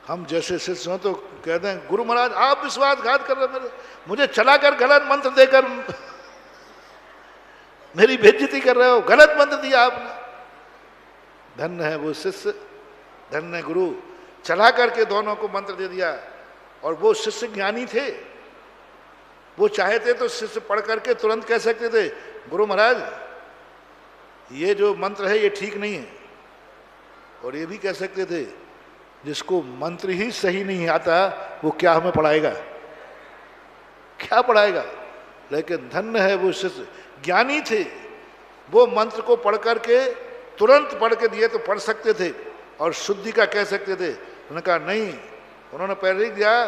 हम जैसे शिष्य हो तो कहते हैं गुरु महाराज आप विश्वासघात कर रहे, मुझे चलाकर गलत मंत्र देकर मेरी बेइज्जती कर रहे हो, गलत मंत्र दिया आपने। धन्य है वो शिष्य, धन्य गुरु, चला करके दोनों को मंत्र दे दिया। और वो शिष्य ज्ञानी थे, वो चाहते तो शिष्य पढ़ करके तुरंत कह सकते थे, गुरु महाराज ये जो मंत्र है ये ठीक नहीं है। और ये भी कह सकते थे, जिसको मंत्र ही सही नहीं आता वो क्या हमें पढ़ाएगा, क्या पढ़ाएगा। लेकिन धन्य है वो शिष्य, ज्ञानी थे, वो मंत्र को पढ़ करके तुरंत पढ़ के दिए तो पढ़ सकते थे और शुद्धि का कह सकते थे। उन्होंने कहा नहीं, उन्होंने पहले ही दिया,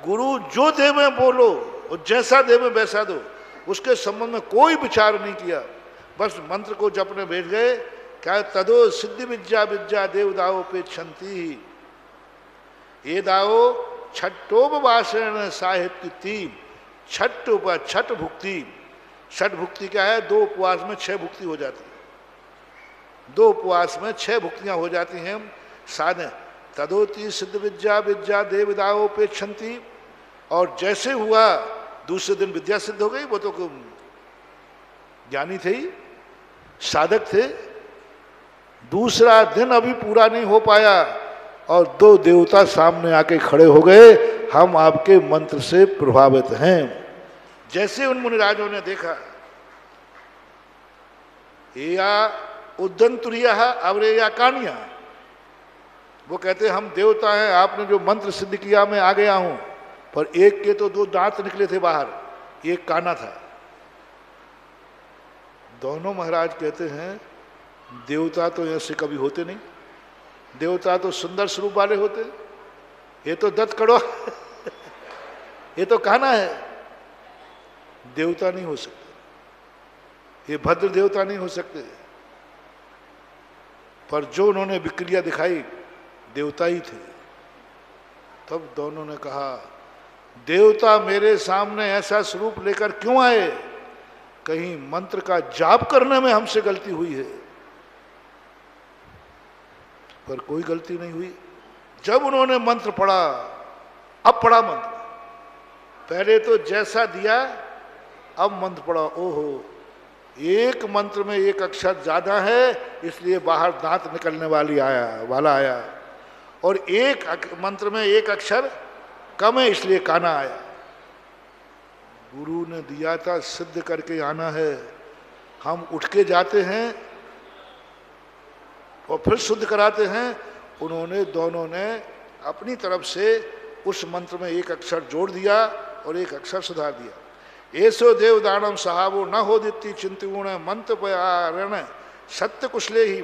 गुरु जो दे में बोलो और जैसा दे में वैसा दो, उसके संबंध में कोई विचार नहीं किया, बस मंत्र को जपने बैठ गए। क्या तदो सिद्धि विद्या विद्या देव दाओ पे छंती, ये दाओ छठोपवासन साहित्य तीन, छठ छठ भुक्ति। छठ भुक्ति क्या है, 2 उपवास में 6 भुक्ति हो जाती है, 2 उपवास में 6 भुक्तियां हो जाती हैं साधन। तदोति सिद्ध विद्या विद्या देवदाओ पे छंती, और जैसे हुआ दूसरे दिन विद्या सिद्ध हो गई। वो तो ज्ञानी थे ही, साधक थे। दूसरा दिन अभी पूरा नहीं हो पाया और 2 देवता सामने आके खड़े हो गए, हम आपके मंत्र से प्रभावित हैं। जैसे उन मुनिराजों ने देखा, या उद्दंतुरिया अवरेया कानिया, वो कहते हम देवता हैं, आपने जो मंत्र सिद्ध किया मैं आ गया हूं। पर एक के तो 2 दांत निकले थे बाहर, एक काना था। दोनों महाराज कहते हैं देवता तो ऐसे कभी होते नहीं, देवता तो सुंदर स्वरूप वाले होते, ये तो दत्त कड़वा ये तो काना है, देवता नहीं हो सकते, ये भद्र देवता नहीं हो सकते। पर जो उन्होंने विक्रिया दिखाई देवता ही थे। तब दोनों ने कहा, देवता मेरे सामने ऐसा स्वरूप लेकर क्यों आए, कहीं मंत्र का जाप करने में हमसे गलती हुई है। पर कोई गलती नहीं हुई। जब उन्होंने मंत्र पढ़ा, अब पढ़ा मंत्र, पहले तो जैसा दिया, अब मंत्र पढ़ा, ओहो एक मंत्र में एक अक्षर ज्यादा है इसलिए बाहर दांत निकलने वाला आया, और एक मंत्र में एक अक्षर कम है इसलिए काना आया। गुरु ने दिया था सिद्ध करके आना है, हम उठ के जाते हैं और फिर शुद्ध कराते हैं। उन्होंने दोनों ने अपनी तरफ से उस मंत्र में एक अक्षर जोड़ दिया और एक अक्षर सुधार दिया। ऐसो देव दानम सहावो न हो दित्ती चिंतुण मंत्र प्यारण सत्य कुशले ही,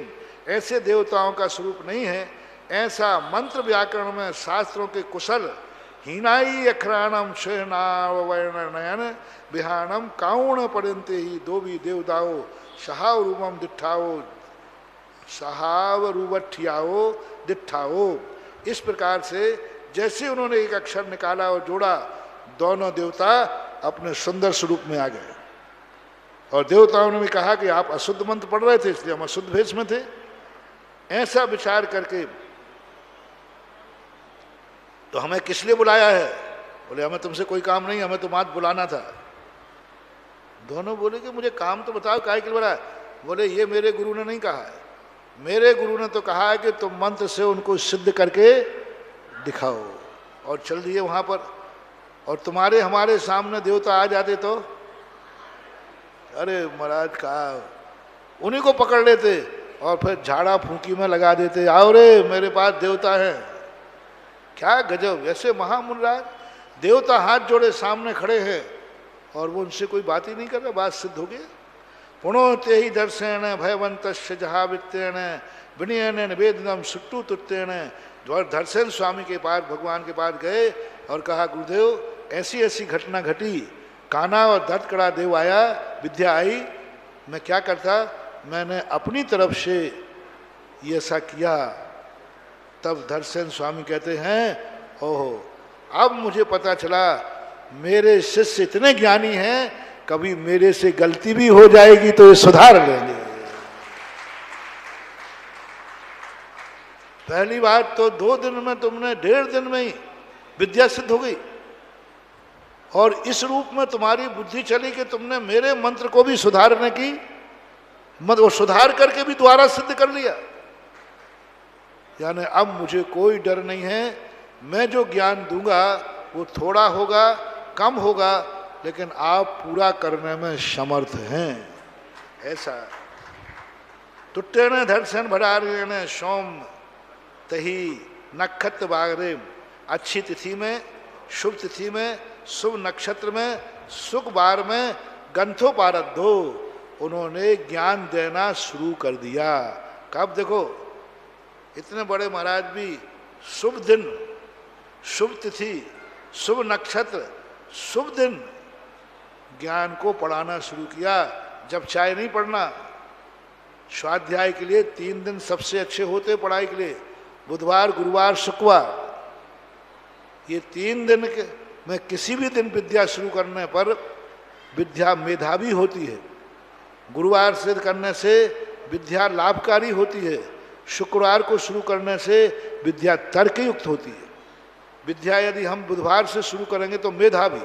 ऐसे देवताओं का स्वरूप नहीं है ऐसा मंत्र व्याकरण में शास्त्रों के कुशल हीनाई अखराणम शयनावनयन विहानम काउण पड़ते ही दो भी देवदाओ सहावरूपम दिठाओ सहावरूवठियाओ दिठाओ। इस प्रकार से जैसे उन्होंने एक अक्षर निकाला और जोड़ा, दोनों देवता अपने सुंदर स्वरूप में आ गए। और देवताओं ने भी कहा कि आप अशुद्ध मंत्र पढ़ रहे थे इसलिए हम अशुद्ध भेष में थे। ऐसा विचार करके तो हमें किस लिए बुलाया है? बोले हमें तुमसे कोई काम नहीं, हमें तुम आज बुलाना था। दोनों बोले कि मुझे काम तो बताओ काहे के लिए बुलाया? बोले ये मेरे गुरु ने नहीं कहा है, मेरे गुरु ने तो कहा है कि तुम मंत्र से उनको सिद्ध करके दिखाओ। और चल दिए वहां पर, और तुम्हारे हमारे सामने देवता आ जाते तो अरे महाराज कहा उन्हीं को पकड़ लेते और फिर झाड़ा फूंकी में लगा देते, आओ रे मेरे पास देवता है। क्या गजब! ऐसे महामुनिराज देवता हाथ जोड़े सामने खड़े हैं और वो उनसे कोई बात ही नहीं कर रहा, बात सिद्ध हो गई। पुणोते ही दर्शन भयवंत जहावित्तेन विनयन निवेदनम सुट्टू तुत्तेन। जो दर्शन स्वामी के पास भगवान के पास गए और कहा गुरुदेव ऐसी ऐसी घटना घटी, काना और दत्तकड़ा देव आया, विद्या आई, मैं क्या करता? मैंने अपनी तरफ से ये ऐसा किया। तब दर्शन स्वामी कहते हैं ओहो अब मुझे पता चला मेरे शिष्य इतने ज्ञानी हैं, कभी मेरे से गलती भी हो जाएगी तो ये सुधार लेंगे। पहली बात तो 2 दिन में तुमने 1.5 दिन में ही विद्या सिद्ध हो गई, और इस रूप में तुम्हारी बुद्धि चली कि तुमने मेरे मंत्र को भी सुधारने की मत वो सुधार करके भी दोबारा सिद्ध कर लिया। यानी अब मुझे कोई डर नहीं है, मैं जो ज्ञान दूंगा वो थोड़ा होगा, कम होगा, लेकिन आप पूरा करने में समर्थ हैं। ऐसा टुट्टे ने धरसन भरारे ने सोम तही नक्षत्र बागरे, अच्छी तिथि में, शुभ तिथि में, शुभ नक्षत्र में, सुख बार में गंथो पारद्धो, उन्होंने ज्ञान देना शुरू कर दिया। कब देखो, इतने बड़े महाराज भी शुभ दिन, शुभ तिथि, शुभ नक्षत्र, शुभ दिन ज्ञान को पढ़ाना शुरू किया। जब चाहे नहीं पढ़ना, स्वाध्याय के लिए 3 दिन सबसे अच्छे होते पढ़ाई के लिए, बुधवार, गुरुवार, शुक्रवार। ये 3 दिन में किसी भी दिन विद्या शुरू करने पर विद्या मेधावी होती है। गुरुवार से करने से विद्या लाभकारी होती है, शुक्रवार को शुरू करने से विद्या तर्कयुक्त होती है। विद्या यदि हम बुधवार से शुरू करेंगे तो मेधावी,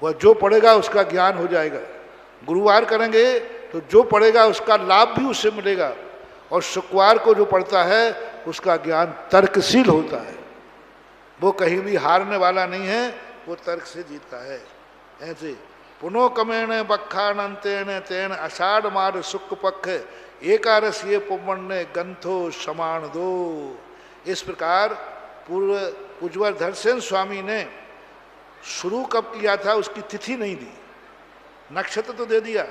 वह जो पढ़ेगा उसका ज्ञान हो जाएगा। गुरुवार करेंगे तो जो पढ़ेगा उसका लाभ भी उससे मिलेगा, और शुक्रवार को जो पढ़ता है उसका ज्ञान तर्कशील होता है, वो कहीं भी हारने वाला नहीं है, वो तर्क से जीतता है। ऐसे पुनो कमेण बखानंतेन तेन आषाढ़ मार शुक्ल पक्ष एकादश ये पुण्य गंथो समान दो। इस प्रकार पूर्व उज्ज्वल धरसेन स्वामी ने शुरू कब किया था उसकी तिथि नहीं दी, नक्षत्र तो दे दिया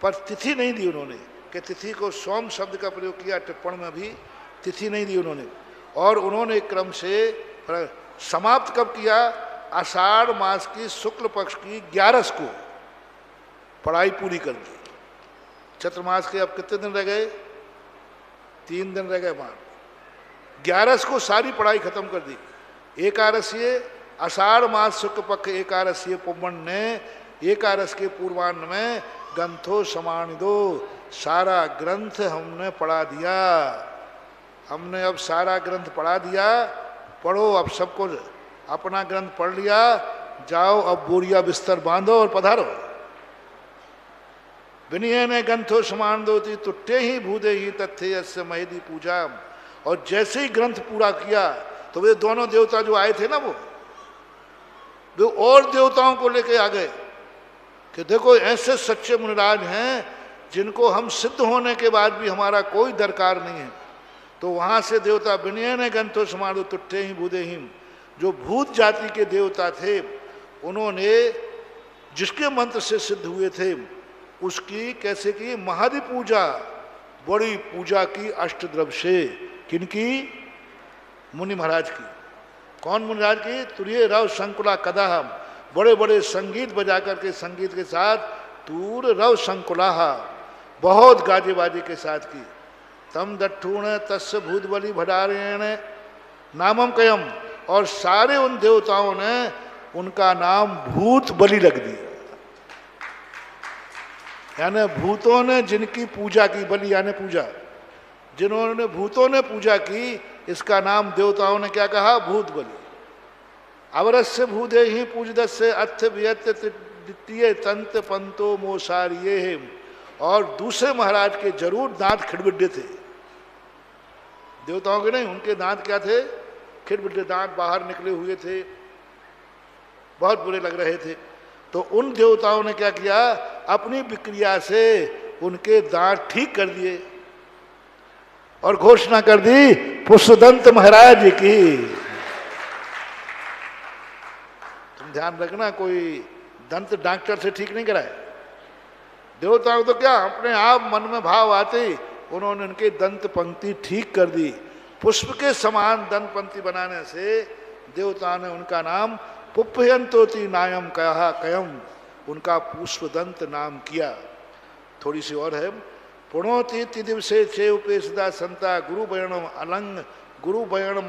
पर तिथि नहीं दी उन्होंने, कि तिथि को सोम शब्द का प्रयोग किया, टिप्पण में भी तिथि नहीं दी उन्होंने। और उन्होंने क्रम से समाप्त कब किया, आषाढ़ मास की शुक्ल पक्ष की 11 को पढ़ाई पूरी कर दी। चतुर्मास के अब कितने दिन रह गए, 3 दिन रह गए, मान 11 को सारी पढ़ाई खत्म कर दी। एकादशीय आषाढ़ मास शुक्ल पक्ष एकादशीय पुण्य ने एकादश के पूर्वान्न में ग्रंथो समानिदो, सारा ग्रंथ हमने पढ़ा दिया। हमने अब सारा ग्रंथ पढ़ा दिया, पढ़ो अब सबको, अपना ग्रंथ पढ़ लिया, जाओ अब बोरिया बिस्तर बांधो और पधारो। विनय ने ग्रंथो समान दोती तुट्टे ही भूदे ही तथ्य अस्य महिदी पूजा। और जैसे ही ग्रंथ पूरा किया तो वे दोनों देवता जो आए थे ना, वो और देवताओं को लेके आ गए कि देखो ऐसे सच्चे मुनिराज हैं जिनको हम सिद्ध होने के बाद भी हमारा कोई दरकार नहीं है। तो वहां से देवता विनय ने ग्रंथो समान दो तुट्टे ही भूदे ही, जो भूत जाति के देवता थे, उन्होंने जिसके मंत्र से सिद्ध हुए थे उसकी कैसे की महादि पूजा, बड़ी पूजा की अष्टद्रव्य से। किनकी? मुनि महाराज की। कौन मुनि महाराज की? तुरीय रव शंकुला कदाह, बड़े बड़े संगीत बजा करके, संगीत के साथ तूर रव शंकुलाहा, बहुत गाजे बाजे के साथ की। तम दट्ठूण तस्य भूत बलि भडारेण नामम कयम, और सारे उन देवताओं ने उनका नाम भूत बलि लग दिया। यानी भूतों ने जिनकी पूजा की, बलि यानी पूजा, जिन्होंने भूतों ने पूजा की, इसका नाम देवताओं ने क्या कहा? भूत बलि। अवरस्य भूदे ही पूजदस्य अथ व्यत द्वितीय तंत पंतो मोसारिये। और दूसरे महाराज के जरूर दांत खिड़बिड्डे थे, देवताओं के नहीं, उनके दांत क्या थे? खिड़बिड्डे, दांत बाहर निकले हुए थे, बहुत बुरे लग रहे थे। तो उन देवताओं ने क्या किया? अपनी विक्रिया से उनके दांत ठीक कर दिए और घोषणा कर दी पुष्पदंत महाराज की। तुम ध्यान रखना, कोई दंत डॉक्टर से ठीक नहीं कराए। देवताओं तो क्या अपने आप मन में भाव आते उन्होंने उनके दंत पंक्ति ठीक कर दी। पुष्प के समान दंत पंक्ति बनाने से देवता ने उनका नाम पुष्पयंतोति नायम कहा, कयम, उनका पुष्पदंत नाम किया। थोड़ी सी और है, पुणोति दिवसे चे उपेसदा संता गुरु बयणम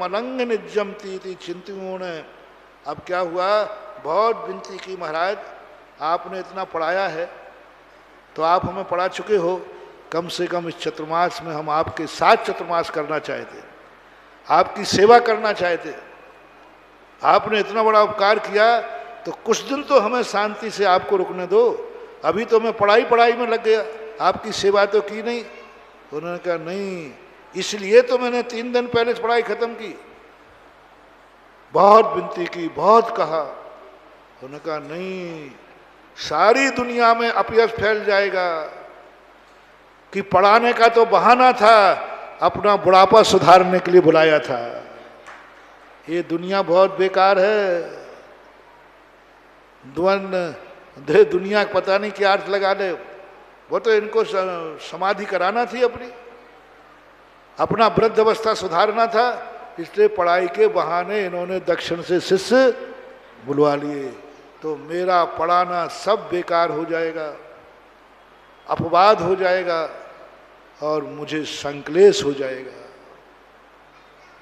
अलंग निजमती चिंतूण। अब क्या हुआ? बहुत विनती की, महाराज आपने इतना पढ़ाया है तो आप हमें पढ़ा चुके हो, कम से कम इस चतुर्मास में हम आपके साथ चतुर्मास करना चाहते, आपकी सेवा करना चाहते। आपने इतना बड़ा उपकार किया तो कुछ दिन तो हमें शांति से आपको रुकने दो। अभी तो मैं पढ़ाई में लग गया, आपकी सेवा तो की नहीं। उन्होंने कहा नहीं, इसलिए तो मैंने 3 दिन पहले पढ़ाई खत्म की। बहुत विनती की, बहुत कहा। उन्होंने कहा नहीं, सारी दुनिया में अपयश फैल जाएगा कि पढ़ाने का तो बहाना था, अपना बुढ़ापा सुधारने के लिए बुलाया था। ये दुनिया बहुत बेकार है। दुनिया पता नहीं क्या अर्थ लगा ले। वो तो इनको समाधि कराना थी, अपना वृद्ध अवस्था सुधारना था, इसलिए पढ़ाई के बहाने इन्होंने दक्षिण से शिष्य बुलवा लिए। तो मेरा पढ़ाना सब बेकार हो जाएगा, अपवाद हो जाएगा और मुझे संक्लेश हो जाएगा।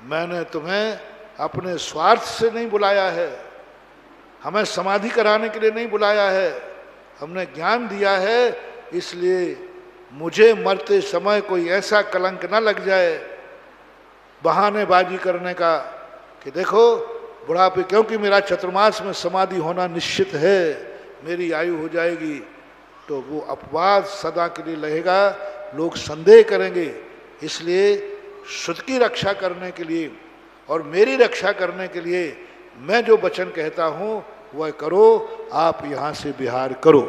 मैंने तुम्हें अपने स्वार्थ से नहीं बुलाया है, हमें समाधि कराने के लिए नहीं बुलाया है, हमने ज्ञान दिया है। इसलिए मुझे मरते समय कोई ऐसा कलंक न लग जाए बहानेबाजी करने का कि देखो बुढ़ापे, क्योंकि मेरा चतुर्मास में समाधि होना निश्चित है, मेरी आयु हो जाएगी, तो वो अपवाद सदा के लिए रहेगा, लोग संदेह करेंगे। इसलिए शुद्ध की रक्षा करने के लिए और मेरी रक्षा करने के लिए मैं जो वचन कहता हूँ वह करो, आप यहाँ से विहार करो।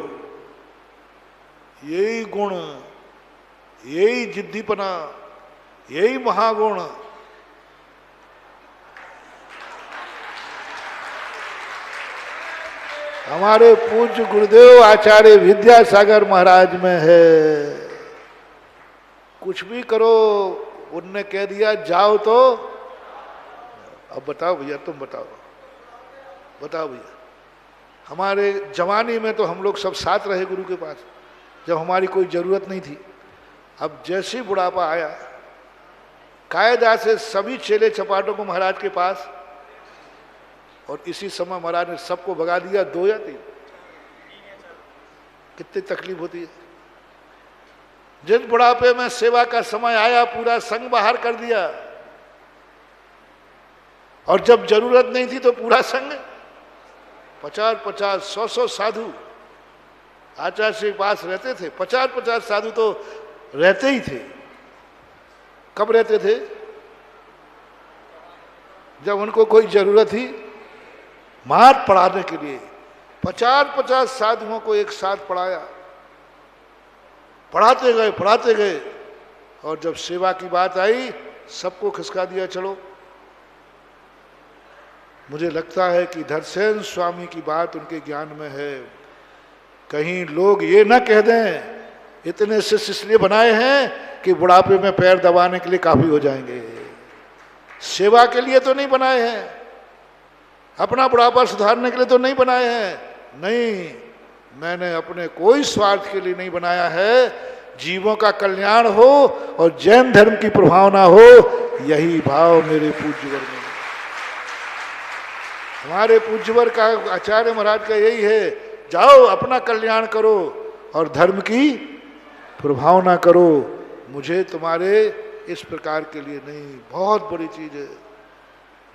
यही गुण, यही जिद्दीपना, यही महागुण हमारे पूज्य गुरुदेव आचार्य विद्यासागर महाराज में है। कुछ भी करो, उनने कह दिया जाओ तो अब बताओ भैया, तुम बताओ भैया। हमारे जवानी में तो हम लोग सब साथ रहे गुरु के पास, जब हमारी कोई ज़रूरत नहीं थी। अब जैसे ही बुढ़ापा आया, कायदा से सभी चेले चपाटों को महाराज के पास, और इसी समय महाराज ने सबको भगा दिया, 2 या 3। कितनी तकलीफ होती है। जिस बुढ़ापे में सेवा का समय आया, पूरा संग बाहर कर दिया, और जब जरूरत नहीं थी तो पूरा संग 50-50, 100-100 साधु आचार्य के पास रहते थे। 50-50 साधु तो रहते ही थे। कब रहते थे? जब उनको कोई जरूरत थी मार पढ़ाने के लिए। 50-50 साधुओं को एक साथ पढ़ाया, पढ़ाते गए, और जब सेवा की बात आई सबको खिसका दिया, चलो। मुझे लगता है कि धरसेन स्वामी की बात उनके ज्ञान में है। कहीं लोग ये ना कह दें इतने शिष्य इसलिए बनाए हैं कि बुढ़ापे में पैर दबाने के लिए काफी हो जाएंगे। सेवा के लिए तो नहीं बनाए हैं, अपना बुढ़ापा सुधारने के लिए तो नहीं बनाए हैं। नहीं, मैंने अपने कोई स्वार्थ के लिए नहीं बनाया है। जीवों का कल्याण हो और जैन धर्म की प्रभावना हो, यही भाव मेरे पूज्यवर में। हमारे पूज्यवर का, आचार्य महाराज का यही है, जाओ अपना कल्याण करो और धर्म की प्रभावना करो। मुझे तुम्हारे इस प्रकार के लिए नहीं। बहुत बड़ी चीज है।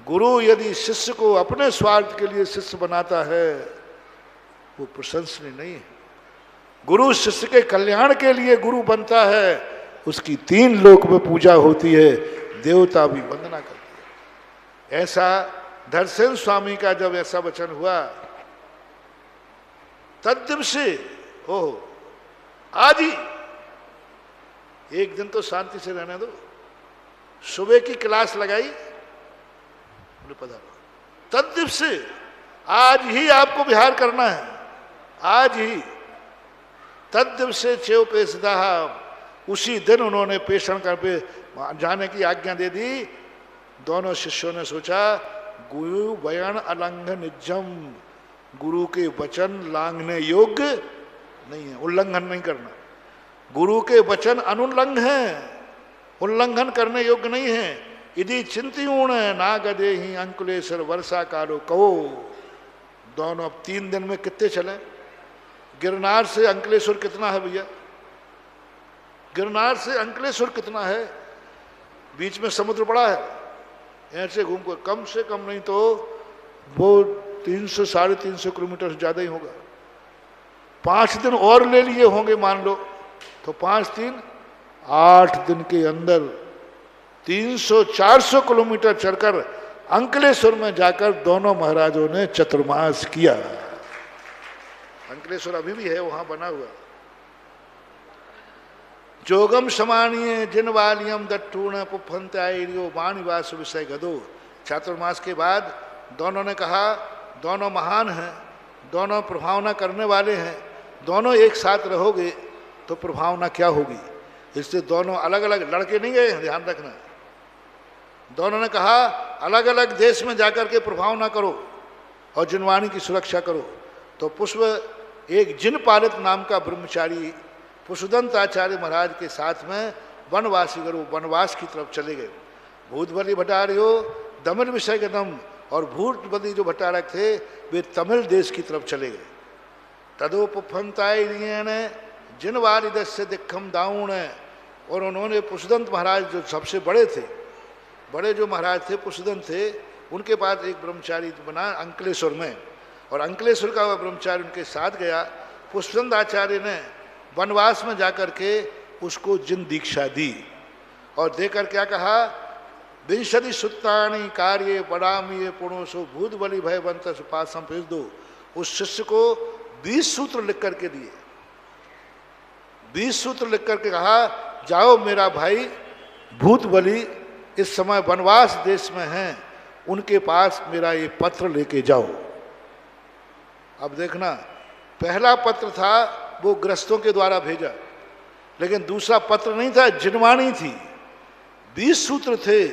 गुरु यदि शिष्य को अपने स्वार्थ के लिए शिष्य बनाता है, वो प्रशंसनीय नहीं है। गुरु शिष्य के कल्याण के लिए गुरु बनता है, उसकी 3 लोक में पूजा होती है, देवता भी वंदना करते हैं। ऐसा धरसेन स्वामी का जब ऐसा वचन हुआ, तद्दिव से आज ही एक दिन तो शांति से रहने दो। सुबह की क्लास लगाई, तद्दिव से आज ही आपको विहार करना है, आज ही। तद्दिव से चेव पेशदाह, उसी दिन उन्होंने पेशण कर पे जाने की आज्ञा दे दी। दोनों शिष्यों ने सोचा गुरु वयन अलंघन निजम, गुरु के वचन लांघने योग्य नहीं है, उल्लंघन नहीं करना। गुरु के वचन अनुल्लंघ हैं, उल्लंघन करने योग्य नहीं है। यदि चिंत्यूण ना गदे ही अंकुलेश्वर वर्षा कालो कहो। दोनों अब 3 दिन में कितने चले? गिरनार से अंकलेश्वर कितना है भैया? गिरनार से अंकलेश्वर कितना है? बीच में समुद्र पड़ा है, ऐसे घूम कर कम से कम नहीं तो वो 300-350 किलोमीटर से ज्यादा ही होगा। 5 दिन और ले लिए होंगे मान लो, तो 5 3 8 दिन के अंदर 300-400 किलोमीटर चढ़कर अंकलेश्वर में जाकर दोनों महाराजों ने चतुर्मास किया। अंकलेश्वर अभी भी है वहां बना हुआ। जोगम समानीय जिन वालियम दट्टूण पुफंत आयरियो वाणिवास विषय गदो। चातुर्मास के बाद दोनों ने कहा दोनों महान हैं, दोनों प्रभावना करने वाले हैं, दोनों एक साथ रहोगे तो प्रभावना क्या होगी। इसलिए दोनों अलग अलग लड़के नहीं गए, ध्यान रखना। दोनों ने कहा अलग अलग देश में जाकर के प्रभावना करो और जिनवाणी की सुरक्षा करो। तो पुष्प एक जिन पालित नाम का ब्रह्मचारी पुष्पदंत आचार्य महाराज के साथ में वनवासी करो वनवास की तरफ चले गए। भूतबली भट्टार्यो दमिल विषय के दम और भूतबली जो भट्टारक थे वे तमिल देश की तरफ चले गए। तदोपफंताय जिन वारिदस्य दिखम दाऊण, और उन्होंने पुष्पदंत महाराज जो सबसे बड़े थे, बड़े जो महाराज थे पुष्पदंत थे, उनके पास एक ब्रह्मचारी बना अंकलेश्वर में, और अंकलेश्वर का वह ब्रह्मचारी उनके साथ गया। पुष्पदंत आचार्य ने वनवास में जाकर के उसको जिन दीक्षा दी और देकर क्या कहा, विंशति सुत्तानी कार्य पड़ामी पुणोसो भूत बलि भयवंत सुपासम भेज दो। उस शिष्य को 20 सूत्र लिख करके दिए। 20 सूत्र लिख करके कहा जाओ मेरा भाई भूत बलि इस समय वनवास देश में हैं, उनके पास मेरा ये पत्र लेके जाओ। अब देखना, पहला पत्र था वो ग्रस्तों के द्वारा भेजा, लेकिन दूसरा पत्र नहीं था, जिनवाणी थी। 20 सूत्र थे,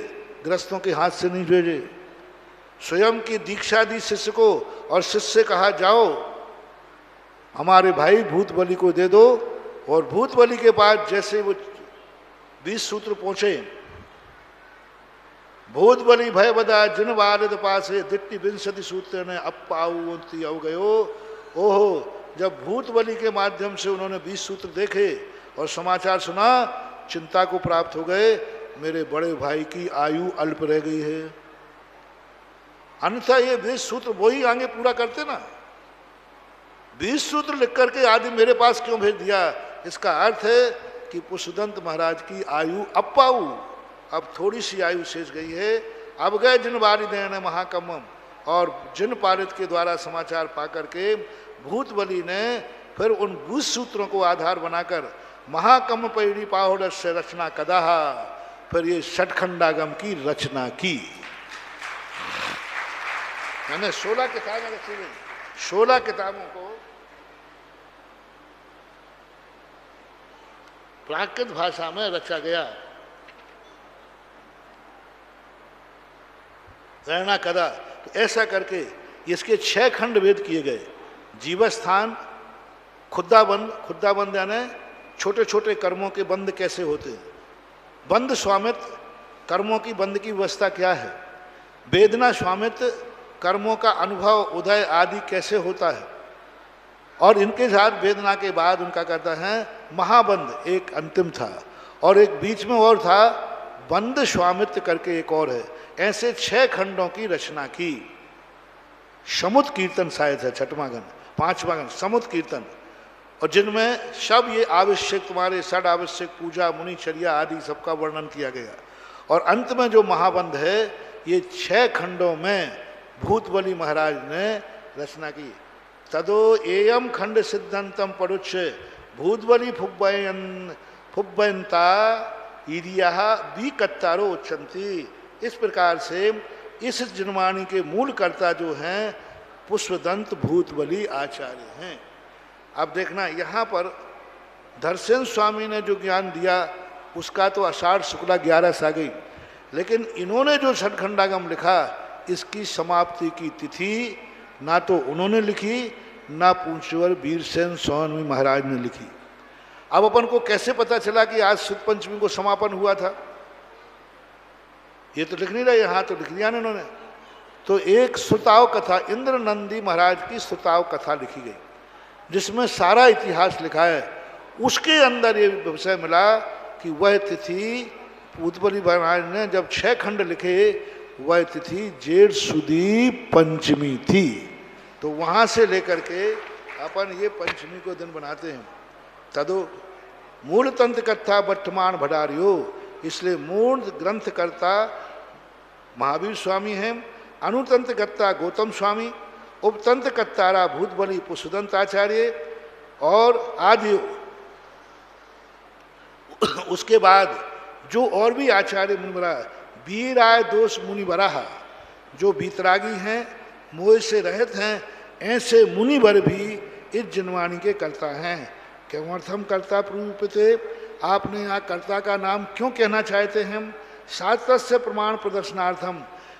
ग्रस्तों के हाथ से नहीं भेजे। स्वयं की दीक्षा दी शिष्य को और शिष्य से कहा जाओ हमारे भाई भूत बलि को दे दो। और भूत बलि के पास जैसे वो 20 सूत्र पहुंचे, भूत बलि भय बदा जिन वालिद पासे दिट्टी विंशति सूत्र ने अपाउती अव गयो। ओहो, जब भूत बलि के माध्यम से उन्होंने 20 सूत्र देखे और समाचार सुना, चिंता को प्राप्त हो गए, मेरे बड़े भाई की आयु अल्प रह गई है। अन्यथा ये 20 सूत्र वही आगे पूरा करते ना। 20 सूत्र लिख करके आदि मेरे पास क्यों भेज दिया। इसका अर्थ है कि पुष्पदंत महाराज की आयु अपाऊ, अब थोड़ी सी आयु शेष गई है। अब गए जिन वारिदेन महाकमम, और जिन पालित के द्वारा समाचार पा करके भूत बलि ने फिर उन 20 सूत्रों को आधार बनाकर महाकम पैड़ी पाहुड़ से रचना कदाहा, फिर ये षटखंडागम की रचना की। मैंने 16 किताबें रची गई। 16 किताबों को प्राकृत भाषा में रचा गया। रैना कदा, तो ऐसा करके इसके 6 खंड भेद किए गए। जीवस्थान, खुद्दाबंद यानी छोटे छोटे कर्मों के बंद कैसे होते हैं, बंद स्वामित्व, कर्मों की बंद की व्यवस्था क्या है, वेदना स्वामित्व, कर्मों का अनुभव उदय आदि कैसे होता है, और इनके साथ वेदना के बाद उनका कहता है महाबंध, एक अंतिम था, और एक बीच में और था बंद स्वामित्व करके एक और है। ऐसे 6 खंडों की रचना की। समुद कीर्तन शायद है 6वां गण, 5वां गण समुद कीर्तन, और जिनमें सब ये आवश्यक तुम्हारे षड आवश्यक पूजा मुनिचर्या आदि सबका वर्णन किया गया। और अंत में जो महाबंध है ये 6 खंडों में भूत बलि महाराज ने रचना की। तदो एयम खंड सिद्धांतम परुच्छ भूत बलि फुब्बयंता ईरिया विकत्तारो उच्चंती। इस प्रकार से इस जिनवाणी के मूल कर्ता जो हैं पुष्पदंत भूत बलि आचार्य हैं। अब देखना, यहाँ पर धरसेन स्वामी ने जो ज्ञान दिया उसका तो आषाढ़ शुक्ला 11 आ गई, लेकिन इन्होंने जो षटखंडागम लिखा इसकी समाप्ति की तिथि ना तो उन्होंने लिखी ना पूज्यवर वीरसेन स्वामी महाराज ने लिखी। अब अपन को कैसे पता चला कि आज शुद्ध पंचमी को समापन हुआ था, ये तो लिख नहीं रहे, यहाँ तो लिख दिया ना इन्होंने। तो एक सुताव कथा, इंद्र नंदी महाराज की सुताव कथा लिखी गई जिसमें सारा इतिहास लिखा है। उसके अंदर ये विषय मिला कि वह तिथि भूत बलि महाराज ने जब 6 खंड लिखे वह तिथि जेठ सुदी पंचमी थी। तो वहाँ से लेकर के अपन ये पंचमी को दिन बनाते हैं। तदो मूल तंत्र कथा वर्तमान भडारियो, इसलिए मूल ग्रंथ कर्ता महावीर स्वामी हैं, अनुतंत्र कर्ता गौतम स्वामी, उपतंत्र कर्तारा भूतबली पुष्पदंत आचार्य और आदि। उसके बाद जो और भी आचार्य मुनिवरा, वीराय दोष मुनिवरा, जो बीतरागी हैं, मोह से रहित हैं, ऐसे मुनिवर भी इस जनवाणी के कर्ता हैं। क्यों कर्ता प्ररूपिते, आपने यहाँ कर्ता का नाम क्यों कहना चाहते हैं? शास्त्र से प्रमाण प्रदर्शनार्थम,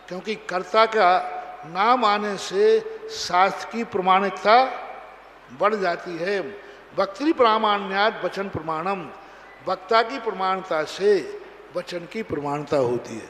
क्योंकि कर्ता का नाम आने से शास्त्र की प्रमाणिकता बढ़ जाती है। वक्तृ प्रामाण्यात वचन प्रमाणम, वक्ता की प्रमाणता से वचन की प्रमाणता होती है।